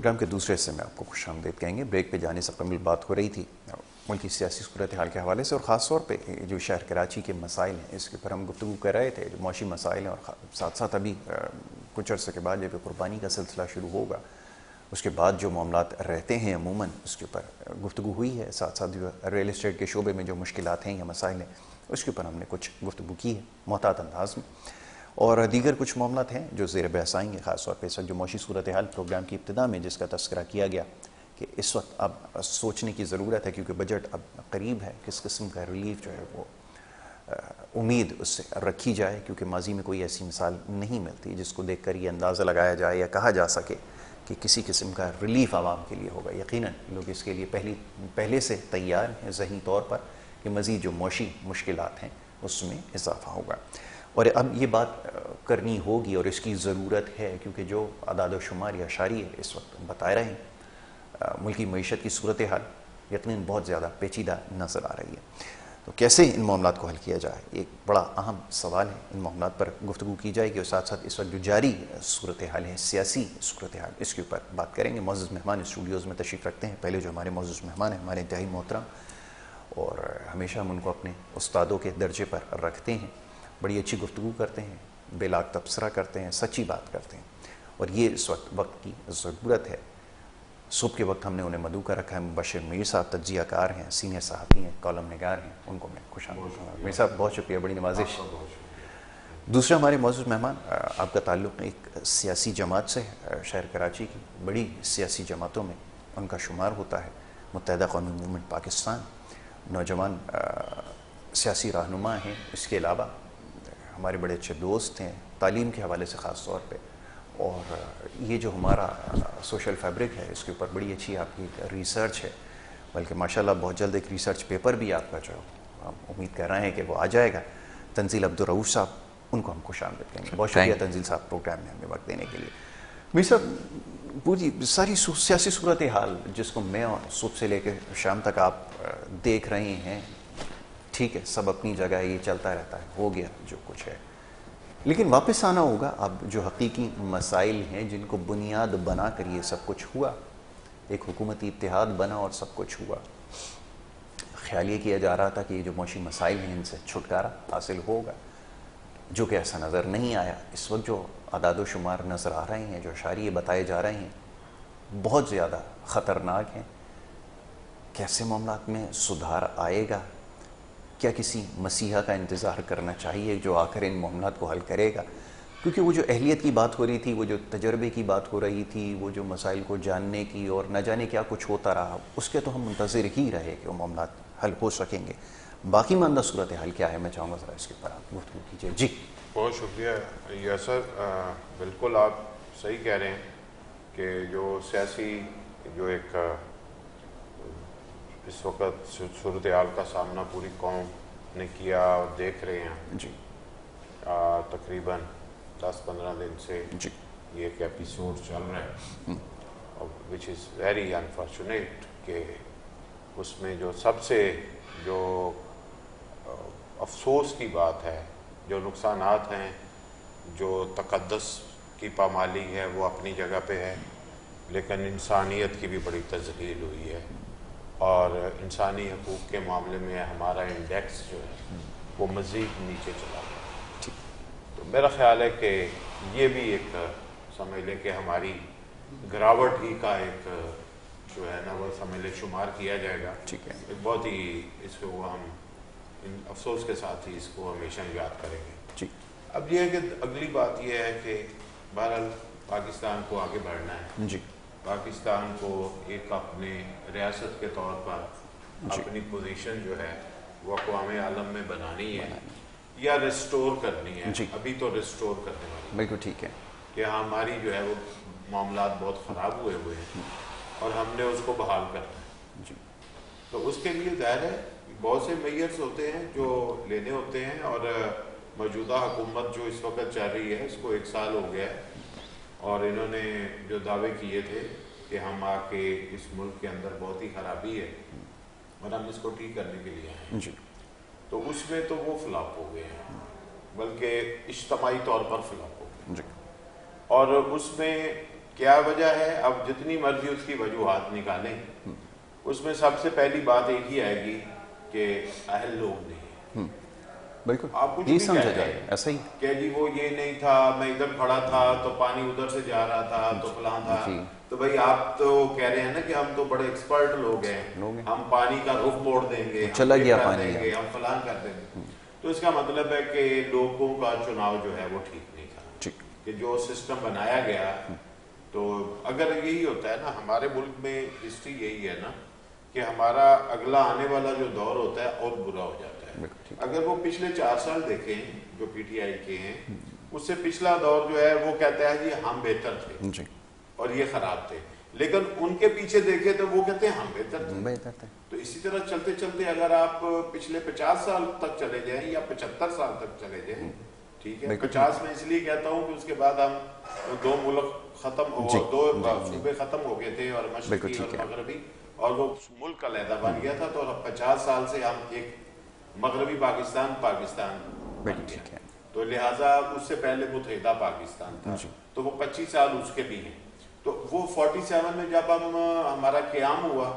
Programme کے دوسرے حصے میں آپ کو خوش آمدید کہیں گے. بریک پہ جانے سے قبل بات ہو رہی تھی ملکی سیاسی صورتحال کے حوالے سے، اور خاص طور پہ جو شہر کراچی کے مسائل ہیں اس کے اوپر ہم گفتگو کر رہے تھے، جو معاشی مسائل ہیں، اور ساتھ ساتھ ابھی کچھ عرصے کے بعد جب قربانی کا سلسلہ شروع ہوگا اس کے بعد جو معاملات رہتے ہیں عموماً اس کے اوپر گفتگو ہوئی ہے. ساتھ ساتھ جو ریئل اسٹیٹ کے شعبے میں جو مشکلات ہیں یا مسائل ہیں اس کے اوپر ہم نے کچھ گفتگو کی ہے محتاط انداز میں، اور دیگر کچھ معاملات ہیں جو زیر بحث آئیں گے. خاص طور پہ اس وقت جو معاشی صورتحال پروگرام کی ابتدا میں جس کا تذکرہ کیا گیا کہ اس وقت اب سوچنے کی ضرورت ہے کیونکہ بجٹ اب قریب ہے، کس قسم کا ریلیف جو ہے وہ امید اس سے رکھی جائے، کیونکہ ماضی میں کوئی ایسی مثال نہیں ملتی جس کو دیکھ کر یہ اندازہ لگایا جائے یا کہا جا سکے کہ کسی قسم کا ریلیف عوام کے لیے ہوگا. یقیناً لوگ اس کے لیے پہلے سے تیار ہیں ذہنی طور پر کہ مزید جو معاشی مشکلات ہیں اس میں اضافہ ہوگا. اور اب یہ بات کرنی ہوگی اور اس کی ضرورت ہے کیونکہ جو اعداد و شمار یا اشاریے اس وقت بتا رہے ہیں ملکی معیشت کی صورتحال یقیناً بہت زیادہ پیچیدہ نظر آ رہی ہے. تو کیسے ان معاملات کو حل کیا جائے، ایک بڑا اہم سوال ہے. ان معاملات پر گفتگو کی جائے گی اور ساتھ ساتھ اس وقت جو جاری صورتحال ہے، سیاسی صورتحال، اس کے اوپر بات کریں گے. معزز مہمان اسٹوڈیوز میں تشریف رکھتے ہیں. پہلے جو ہمارے معزز مہمان ہیں ہمارے انتہائی محترم، اور ہمیشہ ہم ان کو اپنے استادوں کے درجے پر رکھتے ہیں. بڑی اچھی گفتگو کرتے ہیں، بے لاگ تبصرہ کرتے ہیں، سچی بات کرتے ہیں، اور یہ اس وقت کی ضرورت ہے. صبح کے وقت ہم نے انہیں مدعو کر رکھا ہے. مبشر میر صاحب تجزیہ کار ہیں، سینئر صحافی ہیں، کالم نگار ہیں، ان کو میں خوش آمدید کہوں گا. میر صاحب بہت شکریہ، بڑی نوازش. دوسرا ہمارے معزز مہمان، آپ کا تعلق ایک سیاسی جماعت سے ہے، شہر کراچی کی بڑی سیاسی جماعتوں میں ان کا شمار ہوتا ہے، متحدہ قومی موومنٹ پاکستان. نوجوان سیاسی رہنما ہیں، اس کے علاوہ ہمارے بڑے اچھے دوست ہیں تعلیم کے حوالے سے خاص طور پہ. اور یہ جو ہمارا سوشل فیبرک ہے اس کے اوپر بڑی اچھی آپ کی ریسرچ ہے، بلکہ ماشاءاللہ بہت جلد ایک ریسرچ پیپر بھی آپ کا جو ہم امید کر رہے ہیں کہ وہ آ جائے گا. تنزیل عبدالرؤوف صاحب، ان کو ہم خوش آمدید کہیں گے. بہت شکریہ تنزیل صاحب پروگرام میں ہمیں وقت دینے کے لیے. میر صاحب، پوری ساری سیاسی صورتحال جس کو میں صبح سے لے کے شام تک آپ دیکھ رہے ہیں، ٹھیک ہے سب اپنی جگہ یہ چلتا رہتا ہے، ہو گیا جو کچھ ہے، لیکن واپس آنا ہوگا. اب جو حقیقی مسائل ہیں جن کو بنیاد بنا کر یہ سب کچھ ہوا، ایک حکومتی اتحاد بنا اور سب کچھ ہوا. خیال یہ کیا جا رہا تھا کہ یہ جو معاشی مسائل ہیں ان سے چھٹکارا حاصل ہوگا، جو کہ ایسا نظر نہیں آیا. اس وقت جو اعداد و شمار نظر آ رہے ہیں، جو اشاریے بتائے جا رہے ہیں، بہت زیادہ خطرناک ہیں. کیسے معاملات میں سدھار آئے گا؟ کیا کسی مسیحا کا انتظار کرنا چاہیے جو آ کر ان معاملات کو حل کرے گا؟ کیونکہ وہ جو اہلیت کی بات ہو رہی تھی، وہ جو تجربے کی بات ہو رہی تھی، وہ جو مسائل کو جاننے کی اور نہ جانے کیا کچھ ہوتا رہا، اس کے تو ہم منتظر ہی رہے کہ وہ معاملات حل ہو سکیں گے. باقی ماندہ صورتحال کیا ہے، میں چاہوں گا ذرا اس کے اوپر آپ گفتگو کیجیے. جی بہت شکریہ یاسر. بالکل آپ صحیح کہہ رہے ہیں کہ جو سیاسی جو ایک اس وقت صورتحال کا سامنا پوری قوم نے کیا اور دیکھ رہے ہیں جی تقریباً 10-15 دن سے جی یہ ایک ایپیسوڈ چل رہا ہے، وچ از ویری انفارچونیٹ کہ اس میں جو سب سے جو افسوس کی بات ہے، جو نقصانات ہیں، جو تقدس کی پامالی ہے وہ اپنی جگہ پہ ہے، لیکن انسانیت کی بھی بڑی تذلیل ہوئی ہے. اور انسانی حقوق کے معاملے میں ہمارا انڈیکس جو ہے وہ مزید نیچے چلا گیا. تو میرا خیال ہے کہ یہ بھی ایک سمجھ لیں کہ ہماری گراوٹ ہی کا ایک جو ہے نا وہ سمجھ لیں شمار کیا جائے گا. ٹھیک ہے. ایک بہت ہی اس کو ہم افسوس کے ساتھ ہی اس کو ہمیشہ یاد کریں گے. جی اب یہ ہے کہ اگلی بات یہ ہے کہ بہرحال پاکستان کو آگے بڑھنا ہے. جی پاکستان کو ایک اپنے ریاست کے طور پر اپنی پوزیشن جو ہے وہ اقوام عالم میں بنانی ہے یا ریسٹور کرنی ہے. جی ابھی تو ریسٹور کرنے والی بالکل ٹھیک ہے کہ ہماری جو ہے وہ معاملات بہت خراب ہوئے ہیں اور ہم نے اس کو بحال کرنا ہے. جی تو اس کے لیے ظاہر ہے بہت سے میئرز ہوتے ہیں جو لینے ہوتے ہیں، اور موجودہ حکومت جو اس وقت چل رہی ہے اس کو 1 سال ہو گیا ہے، اور انہوں نے جو دعوے کیے تھے کہ ہم آ کے اس ملک کے اندر بہت ہی خرابی ہے اور ہم اس کو ٹھیک کرنے کے لیے آئے ہیں، جی تو اس میں تو وہ فلاپ ہو گئے ہیں، بلکہ اجتماعی طور پر فلاپ ہو گئے. جی اور اس میں کیا وجہ ہے؟ اب جتنی مرضی اس کی وجوہات نکالیں، اس میں سب سے پہلی بات ایک ہی آئے گی کہ اہل لوگ نہیں ہیں۔ بالکل آپ کچھ یہ بھی سمجھا کہتے جائے ہیں ایسا ہی کہ جی وہ یہ نہیں تھا، میں ادھر کھڑا تھا تو پانی ادھر سے جا رہا تھا تو فلاں تھا، تو بھائی آپ تو کہہ رہے ہیں نا کہ ہم تو بڑے ایکسپرٹ لوگ ہیں، ہم پانی کا رخ موڑ دیں گے، چلا گیا کر پانی، دیں گے، ہم فلاں کر دیں گے۔ تو اس کا مطلب ہے کہ لوگوں کا چناؤ جو ہے وہ ٹھیک نہیں تھا، کہ جو سسٹم بنایا گیا۔ تو اگر یہی ہوتا ہے نا، ہمارے ملک میں ہسٹری یہی ہے نا کہ ہمارا اگلا آنے والا جو دور ہوتا ہے اور برا ہو جاتا ہے۔ اگر وہ پچھلے 4 سال دیکھیں جو پی ٹی آئی کے ہیں، اس سے پچھلا دور جو ہے وہ کہتا ہے جی ہم بہتر تھے اور یہ خراب تھے، لیکن ان کے پیچھے دیکھیں تو وہ کہتے ہیں ہم بہتر تھے۔ تو اسی طرح چلتے چلتے اگر آپ پچھلے 50 سال تک چلے جائیں یا 75 سال تک چلے جائیں، ٹھیک ہے، 50 میں اس لیے کہتا ہوں کہ اس کے بعد ہم 2 ملک ختم ہو، 2 صوبے ختم ہو گئے تھے، اور مشرقی اور مغربی، اور وہ ملک علیحدہ بن گیا تھا۔ تو 50 سال سے ہم ایک مغربی پاکستان بن گیا، تو لہٰذا اس سے پہلے متحدہ پاکستان تھا، تو وہ 25 سال اس کے بھی ہیں۔ تو وہ 47 میں جب ہمارا قیام ہوا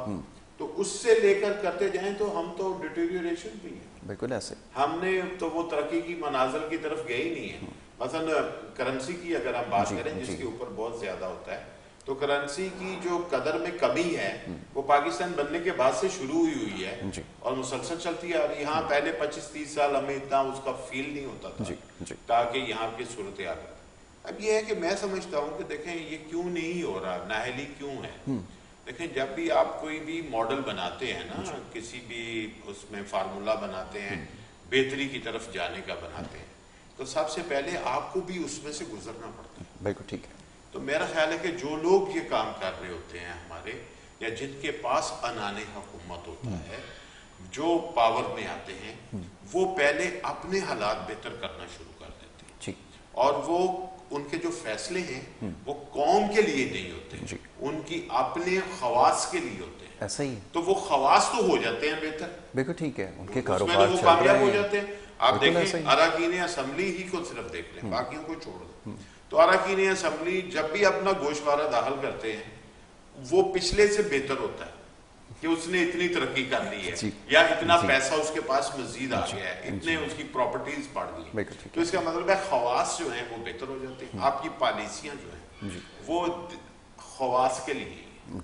تو اس سے لے کر کرتے جائیں تو ہم تو ڈیٹیریوریشن بھی ہیں، بالکل ایسے ہم نے تو وہ ترقی کی منازل کی طرف گئے ہی نہیں ہیں۔ مثلا کرنسی کی اگر ہم بات کریں، جس کے اوپر بہت زیادہ ہوتا ہے، تو کرنسی کی جو قدر میں کمی ہے وہ پاکستان بننے کے بعد سے شروع ہوئی ہے اور مسلسل چلتی آ رہی ہے۔ ہاں پہلے 25-30 سال ہمیں اتنا اس کا فیل نہیں ہوتا تھا تاکہ یہاں کی صورتحال۔ اب یہ ہے کہ میں سمجھتا ہوں کہ دیکھیں یہ کیوں نہیں ہو رہا، نااہلی کیوں ہے؟ دیکھیں جب بھی آپ کوئی بھی ماڈل بناتے ہیں نا، کسی بھی اس میں فارمولا بناتے ہیں، بہتری کی طرف جانے کا بناتے ہیں، تو سب سے پہلے آپ کو بھی اس میں سے گزرنا پڑتا ہے۔ بالکل ٹھیک ہے۔ تو میرا خیال ہے کہ جو لوگ یہ کام کر رہے ہوتے ہیں ہمارے، یا جن کے پاس عنان حکومت ہوتا ہے، جو پاور میں آتے ہیں، وہ پہلے اپنے حالات بہتر کرنا شروع کر دیتے ہیں، اور وہ ان کے جو فیصلے ہیں وہ قوم کے لیے نہیں ہوتے، ان کی اپنے خواص کے لیے ہوتے ہیں۔ ایسا ہی ہے، تو وہ خواص تو ہو جاتے ہیں بہتر، بالکل ٹھیک ہے، ان کے اس میں کاروبار وہ چل کامیاب ہو رہے جاتے ہیں۔ آپ دیکھیں اراکین اسمبلی ہی کو صرف دیکھ لیں، باقیوں کو چھوڑ دیں، تو اراکین اسمبلی جب بھی اپنا گوشوارہ داخل کرتے ہیں وہ پچھلے سے بہتر ہوتا ہے کہ اس نے اتنی ترقی کر لی ہے، یا اتنا پیسہ اس کے پاس مزید آ گیا ہے، اتنے اس کی پراپرٹیز بڑھ گئی، تو اس کا مطلب ہے خواص جو ہیں وہ بہتر ہو جاتے ہیں۔ آپ کی پالیسیاں جو ہیں وہ خواص کے لیے،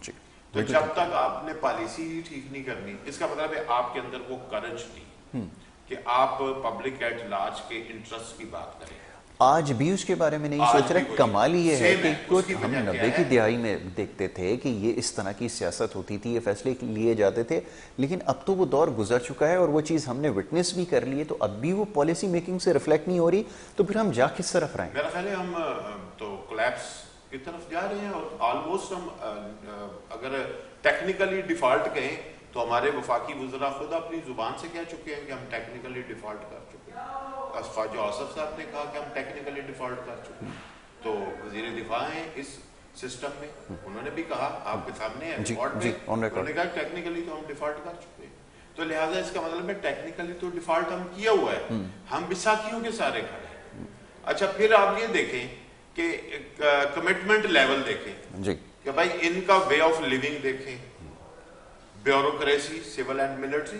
تو جب تک آپ نے پالیسی ہی ٹھیک نہیں کرنی، اس کا مطلب ہے آپ کے اندر وہ کرج نہیں کہ آپ پبلک ایٹ لارج کے انٹرسٹ کی بات کریں۔ آج بھی اس کے بارے میں نہیں سوچ رہے۔ کمال یہ ہے کہ کچھ ہم 90 کی دہائی میں دیکھتے تھے کہ یہ اس طرح کی سیاست ہوتی تھی، یہ فیصلے لیے جاتے تھے، لیکن اب تو وہ دور گزر چکا ہے اور وہ چیز ہم نے وٹنس بھی کر لی ہے، تو اب بھی وہ پالیسی میکنگ سے ریفلیکٹ نہیں ہو رہی، تو پھر ہم جا کس طرف رہے ہیں؟ میرا خیال ہے ہم تو کولیپس کی طرف جا رہے ہیں، اور آلموسٹ ہم اگر ٹیکنیکلی ڈیفالٹ کہیں تو ہمارے وفاقی وزراء خود اپنی زبان سے کہہ چکے ہیں کہ ہم ٹیکنیکلی ڈیفالٹ کر چکے ہیں۔ خواجہ آصف صاحب نے کہا کہ ہم ٹیکنیکلی ڈیفالٹ کر چکے ہیں، تو وزیر دفاع ہیں اس سسٹم میں، انہوں نے بھی کہا، آپ کے سامنے ہے ریکارڈ میں، انہوں نے کہا ٹیکنیکلی تو ہم ڈیفالٹ کر چکے ہیں۔ تو لہٰذا اس کا مطلب ہے ٹیکنیکلی تو ڈیفالٹ ہم کیا ہوا ہے، ہم بیساکھیوں کے سارے کھڑے ہیں۔ اچھا پھر آپ یہ دیکھیں کہ کمٹمنٹ لیول دیکھیں کہ بھائی ان کا وے آف لیونگ دیکھیں، بیوروکریسی، سول اینڈ ملٹری،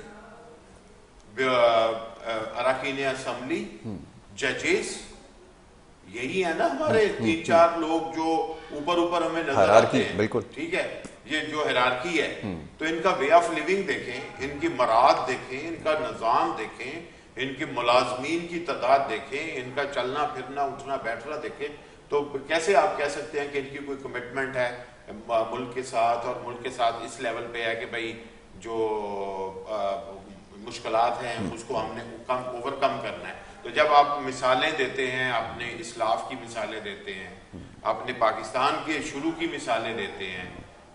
اراکین اسمبلی، ججز، یہی ہے نا ہمارے 3-4 لوگ جو اوپر ہمیں نظر آتے ہیں، ٹھیک ہے، یہ جو ہیرارکی ہے، تو ان کا وے آف لیونگ دیکھیں، ان کی مراد دیکھیں، ان کا نظام دیکھیں، ان کی ملازمین کی تعداد دیکھیں، ان کا چلنا پھرنا اٹھنا بیٹھنا دیکھیں، تو کیسے آپ کہہ سکتے ہیں کہ ان کی کوئی کمٹمنٹ ہے ملک کے ساتھ، اور ملک کے ساتھ اس لیول پہ ہے کہ بھئی جو مشکلات ہیں اس کو ہم نے اوور کم کرنا ہے۔ تو جب آپ مثالیں دیتے ہیں، اپنے اسلاف کی مثالیں دیتے ہیں، اپنے پاکستان کے شروع کی مثالیں دیتے ہیں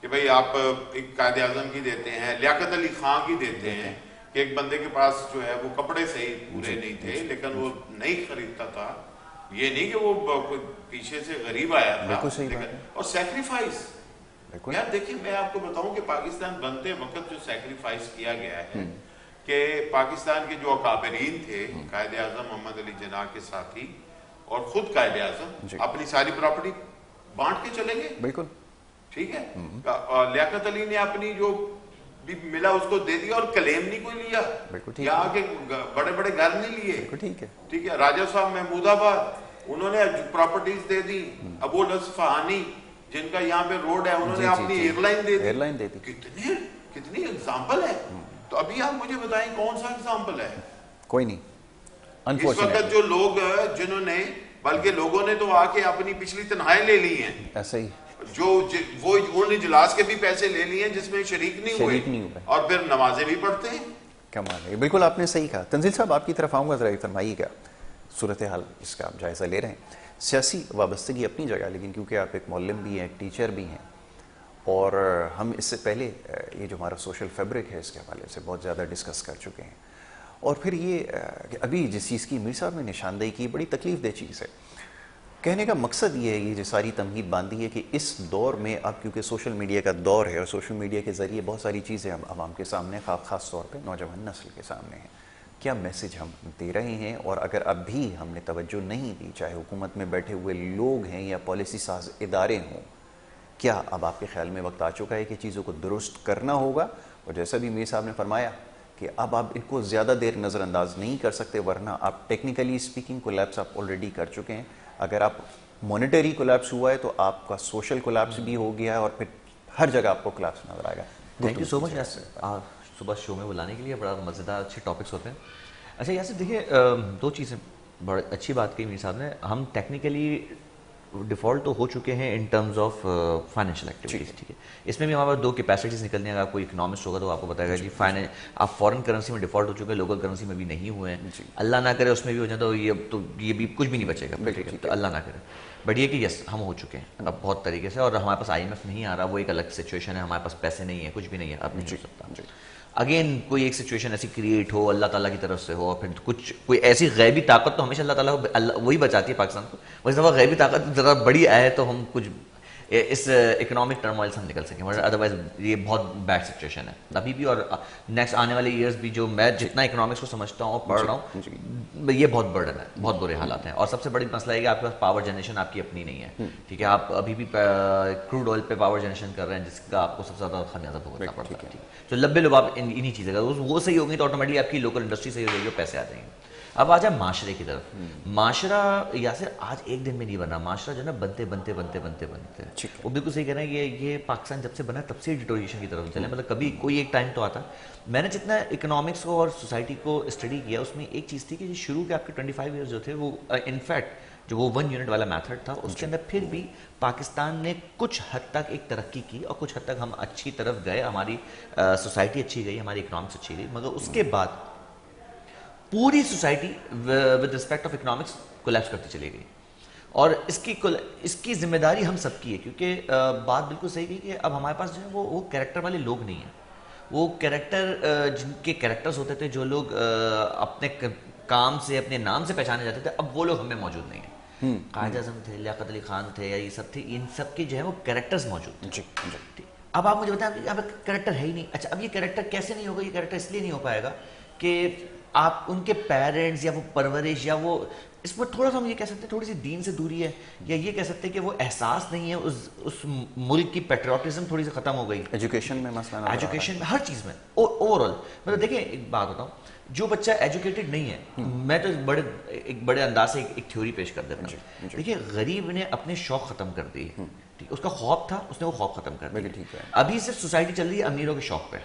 کہ بھئی آپ ایک قائد اعظم کی دیتے ہیں، لیاقت علی خان کی دیتے ہیں کہ ایک بندے کے پاس جو ہے وہ کپڑے صحیح پورے نہیں تھے لیکن وہ نہیں خریدتا تھا، یہ نہیں کہ وہ پیچھے سے غریب آیا تھا، اور سیکریفائس، یار دیکھیں میں آپ کو بتاؤں کہ پاکستان بنتے وقت جو سیکریفائس کیا گیا ہے، کہ پاکستان کے جو اکابرین تھے، قائد اعظم محمد علی جناح کے ساتھی اور خود قائد اعظم، اپنی ساری پراپرٹی بانٹ کے چلیں گے. بالکل ٹھیک ہے. لیاقت علی نے اپنی جو بھی ملا اس کو دے دیا اور کلیم نہیں کوئی لیا. یہاں کے بڑے بڑے گھر نہیں لیے. ٹھیک ہے. راجہ صاحب محمود آباد انہوں نے پراپرٹیز دے دی. ابو الاصفہانی جن کا یہاں پہ روڈ ہے انہوں نے اپنی ایئر لائن دے دی. کتنی اگزامپل ہے. تو ابھی آپ مجھے بتائیں کون سا اگزامپل ہے؟ کوئی نہیں. اس وقت جو لوگ جنہوں نے بلکہ لوگوں نے تو آ کے اپنی پچھلی تنخواہیں لے لی ہیں ایسا ہی جو وہ ان اجلاس کے بھی پیسے لے لیے ہیں جس میں شریک نہیں ہوئے اور پھر نمازیں بھی پڑھتے ہیں. کمال ہے. بالکل آپ نے صحیح کہا. تنزیل صاحب آپ کی طرف آؤں گا, ذرا فرمائیے گا صورتحال اس کا آپ جائزہ لے رہے ہیں. سیاسی وابستگی اپنی جگہ, لیکن کیونکہ آپ ایک معلم بھی ہیں, ایک ٹیچر بھی ہیں, اور ہم اس سے پہلے یہ جو ہمارا سوشل فیبرک ہے اس کے حوالے سے بہت زیادہ ڈسکس کر چکے ہیں. اور پھر یہ کہ ابھی جس چیز کی میر صاحب نے نشاندہی کی بڑی تکلیف دہ چیز ہے. کہنے کا مقصد یہ ہے, یہ جو ساری تمہید باندھی ہے کہ اس دور میں اب کیونکہ سوشل میڈیا کا دور ہے اور سوشل میڈیا کے ذریعے بہت ساری چیزیں ہم عوام کے سامنے, خاص طور پہ نوجوان نسل کے سامنے ہیں. کیا میسج ہم دے رہے ہیں؟ اور اگر اب بھی ہم نے توجہ نہیں دی, چاہے حکومت میں بیٹھے ہوئے لوگ ہیں یا پالیسی ساز ادارے ہوں, کیا اب آپ کے خیال میں وقت آ چکا ہے کہ چیزوں کو درست کرنا ہوگا؟ اور جیسا بھی میر صاحب نے فرمایا کہ اب آپ ان کو زیادہ دیر نظر انداز نہیں کر سکتے, ورنہ آپ ٹیکنیکلی اسپیکنگ کولیپس آپ آلریڈی کر چکے ہیں. اگر آپ مانیٹری کولیپس ہوا ہے تو آپ کا سوشل کولیپس بھی ہو گیا ہے, اور پھر ہر جگہ آپ کو کولیپس نظر آئے گا. تھینک یو سو مچ صبح شو میں بلانے کے لیے. بڑا مزیدار اچھے ٹاپکس ہوتے ہیں. اچھا یاسر دیکھیے, دو چیزیں بڑی اچھی بات کی میر صاحب نے. ہم ٹیکنیکلی ڈیفالٹ تو ہو چکے ہیں in terms of financial activities. ٹھیک ہے, اس میں بھی ہمارے پاس دو کیپیسٹیز نکلنے ہیں. اگر کوئی اکنامسٹ ہوگا تو آپ کو بتائے گا کہ آپ فارن کرنسی میں ڈیفالٹ ہو چکے ہیں, لوکل کرنسی میں بھی نہیں ہوئے ہیں. اللہ نہ کرے اس میں بھی ہو جائے تو یہ بھی کچھ بھی نہیں بچے گا. ٹھیک ہے, تو اللہ نہ کرے. بٹ یہ کہ یس ہم ہو چکے ہیں اب بہت طریقے سے, اور ہمارے پاس IMF نہیں آ رہا, وہ ایک الگ سچویشن ہے. ہمارے پاس پیسے نہیں ہیں, کچھ بھی نہیں ہے, اب نہیں ہو سکتا. اگین کوئی ایک سچویشن ایسی کریٹ ہو اللہ تعالیٰ کی طرف سے ہو, اور پھر کوئی ایسی غیبی طاقت, تو ہمیشہ اللہ تعالیٰ وہی بچاتی ہے پاکستان کو. ویسے دفعہ غیبی طاقت ذرا بڑی آئے تو ہم کچھ اس اکنامک ٹرموائل سے ہم نکل سکیں, ادروائز یہ بہت بیڈ سچویشن ہے ابھی بھی. اور نیکسٹ آنے والے ایئرز بھی جو میں جتنا اکنامکس کو سمجھتا ہوں اور پڑھ رہا ہوں, یہ بہت برڈن ہے, بہت برے حالات ہیں. اور سب سے بڑی مسئلہ ہے کہ آپ کے پاس پاور جنریشن آپ کی اپنی نہیں ہے. ٹھیک ہے, آپ ابھی بھی کروڈ آئل پہ پاور جنریشن کر رہے ہیں, جس کا آپ کو سب سے زیادہ خمیازہ بھگتنا پڑتا ہے. تو لبے لوگ آپ انہی چیزیں کا وہ صحیح ہوگی تو آٹومیٹکلی آپ کی لوکل انڈسٹری صحیح ہو جائے گی, پیسے آ جائیں گے. اب آ جائے معاشرے کی طرف. معاشرہ یاسر آج ایک دن میں نہیں بنا, معاشرہ جو ہے نا بنتے وہ بالکل صحیح کہہ رہے ہیں. یہ پاکستان جب سے بنا تب سے ڈیٹوریشن کی طرف چلے. مطلب کبھی کوئی ایک ٹائم تو آتا, میں نے جتنا اکنامکس کو اور سوسائٹی کو اسٹڈی کیا اس میں ایک چیز تھی کہ شروع کے آپ کے 25 ایئرز جو تھے وہ انفیکٹ جو وہ 1 یونٹ والا میتھڈ تھا, اس کے اندر پھر بھی پاکستان نے کچھ حد تک ایک ترقی کی اور کچھ حد تک ہم اچھی طرف گئے, ہماری سوسائٹی اچھی گئی, ہماری اکنامکس اچھی گئی. مگر اس کے بعد پوری society with respect of economics collapse کرتی چلی گئی. اور اس کی ذمہ داری ہم سب کی ہے, کیونکہ بات بالکل صحیح کی کہ اب ہمارے پاس جو ہے وہ کریکٹر والے لوگ نہیں ہیں. وہ کریکٹر جن کے کریکٹرز ہوتے تھے, جو لوگ اپنے کام سے اپنے نام سے پہچانے جاتے تھے, اب وہ لوگ ہمیں موجود نہیں ہیں. قائد اعظم تھے, لیاقت علی خان تھے, یہ سب تھے, ان سب کے جو ہے وہ کریکٹرز موجود تھے. اب آپ مجھے بتائیں اب کریکٹر ہے ہی نہیں. اچھا اب یہ کریکٹر کیسے نہیں ہوگا؟ یہ کریکٹر اس لیے نہیں ہو پائے گا کہ آپ ان کے پیرنٹس یا وہ پرورش یا وہ اس پر تھوڑا سا ہم یہ کہہ سکتے ہیں تھوڑی سی دین سے دوری ہے, یا یہ کہہ سکتے ہیں کہ وہ احساس نہیں ہے, اس ملک کی پیٹریوٹزم تھوڑی سی ختم ہو گئی. ایجوکیشن میں مسئلہ, ایجوکیشن میں, ہر چیز میں اوور آل. مطلب دیکھیں ایک بات بتاؤں, جو بچہ ایجوکیٹڈ نہیں ہے, میں تو ایک بڑے انداز سے ایک تھیوری پیش کر دیتا ہوں. دیکھیے غریب نے اپنے شوق ختم کر دیے, اس کا خواب تھا, اس نے وہ خواب ختم کر دیا. ابھی صرف سوسائٹی چل رہی ہے امیروں کے شوق پہ.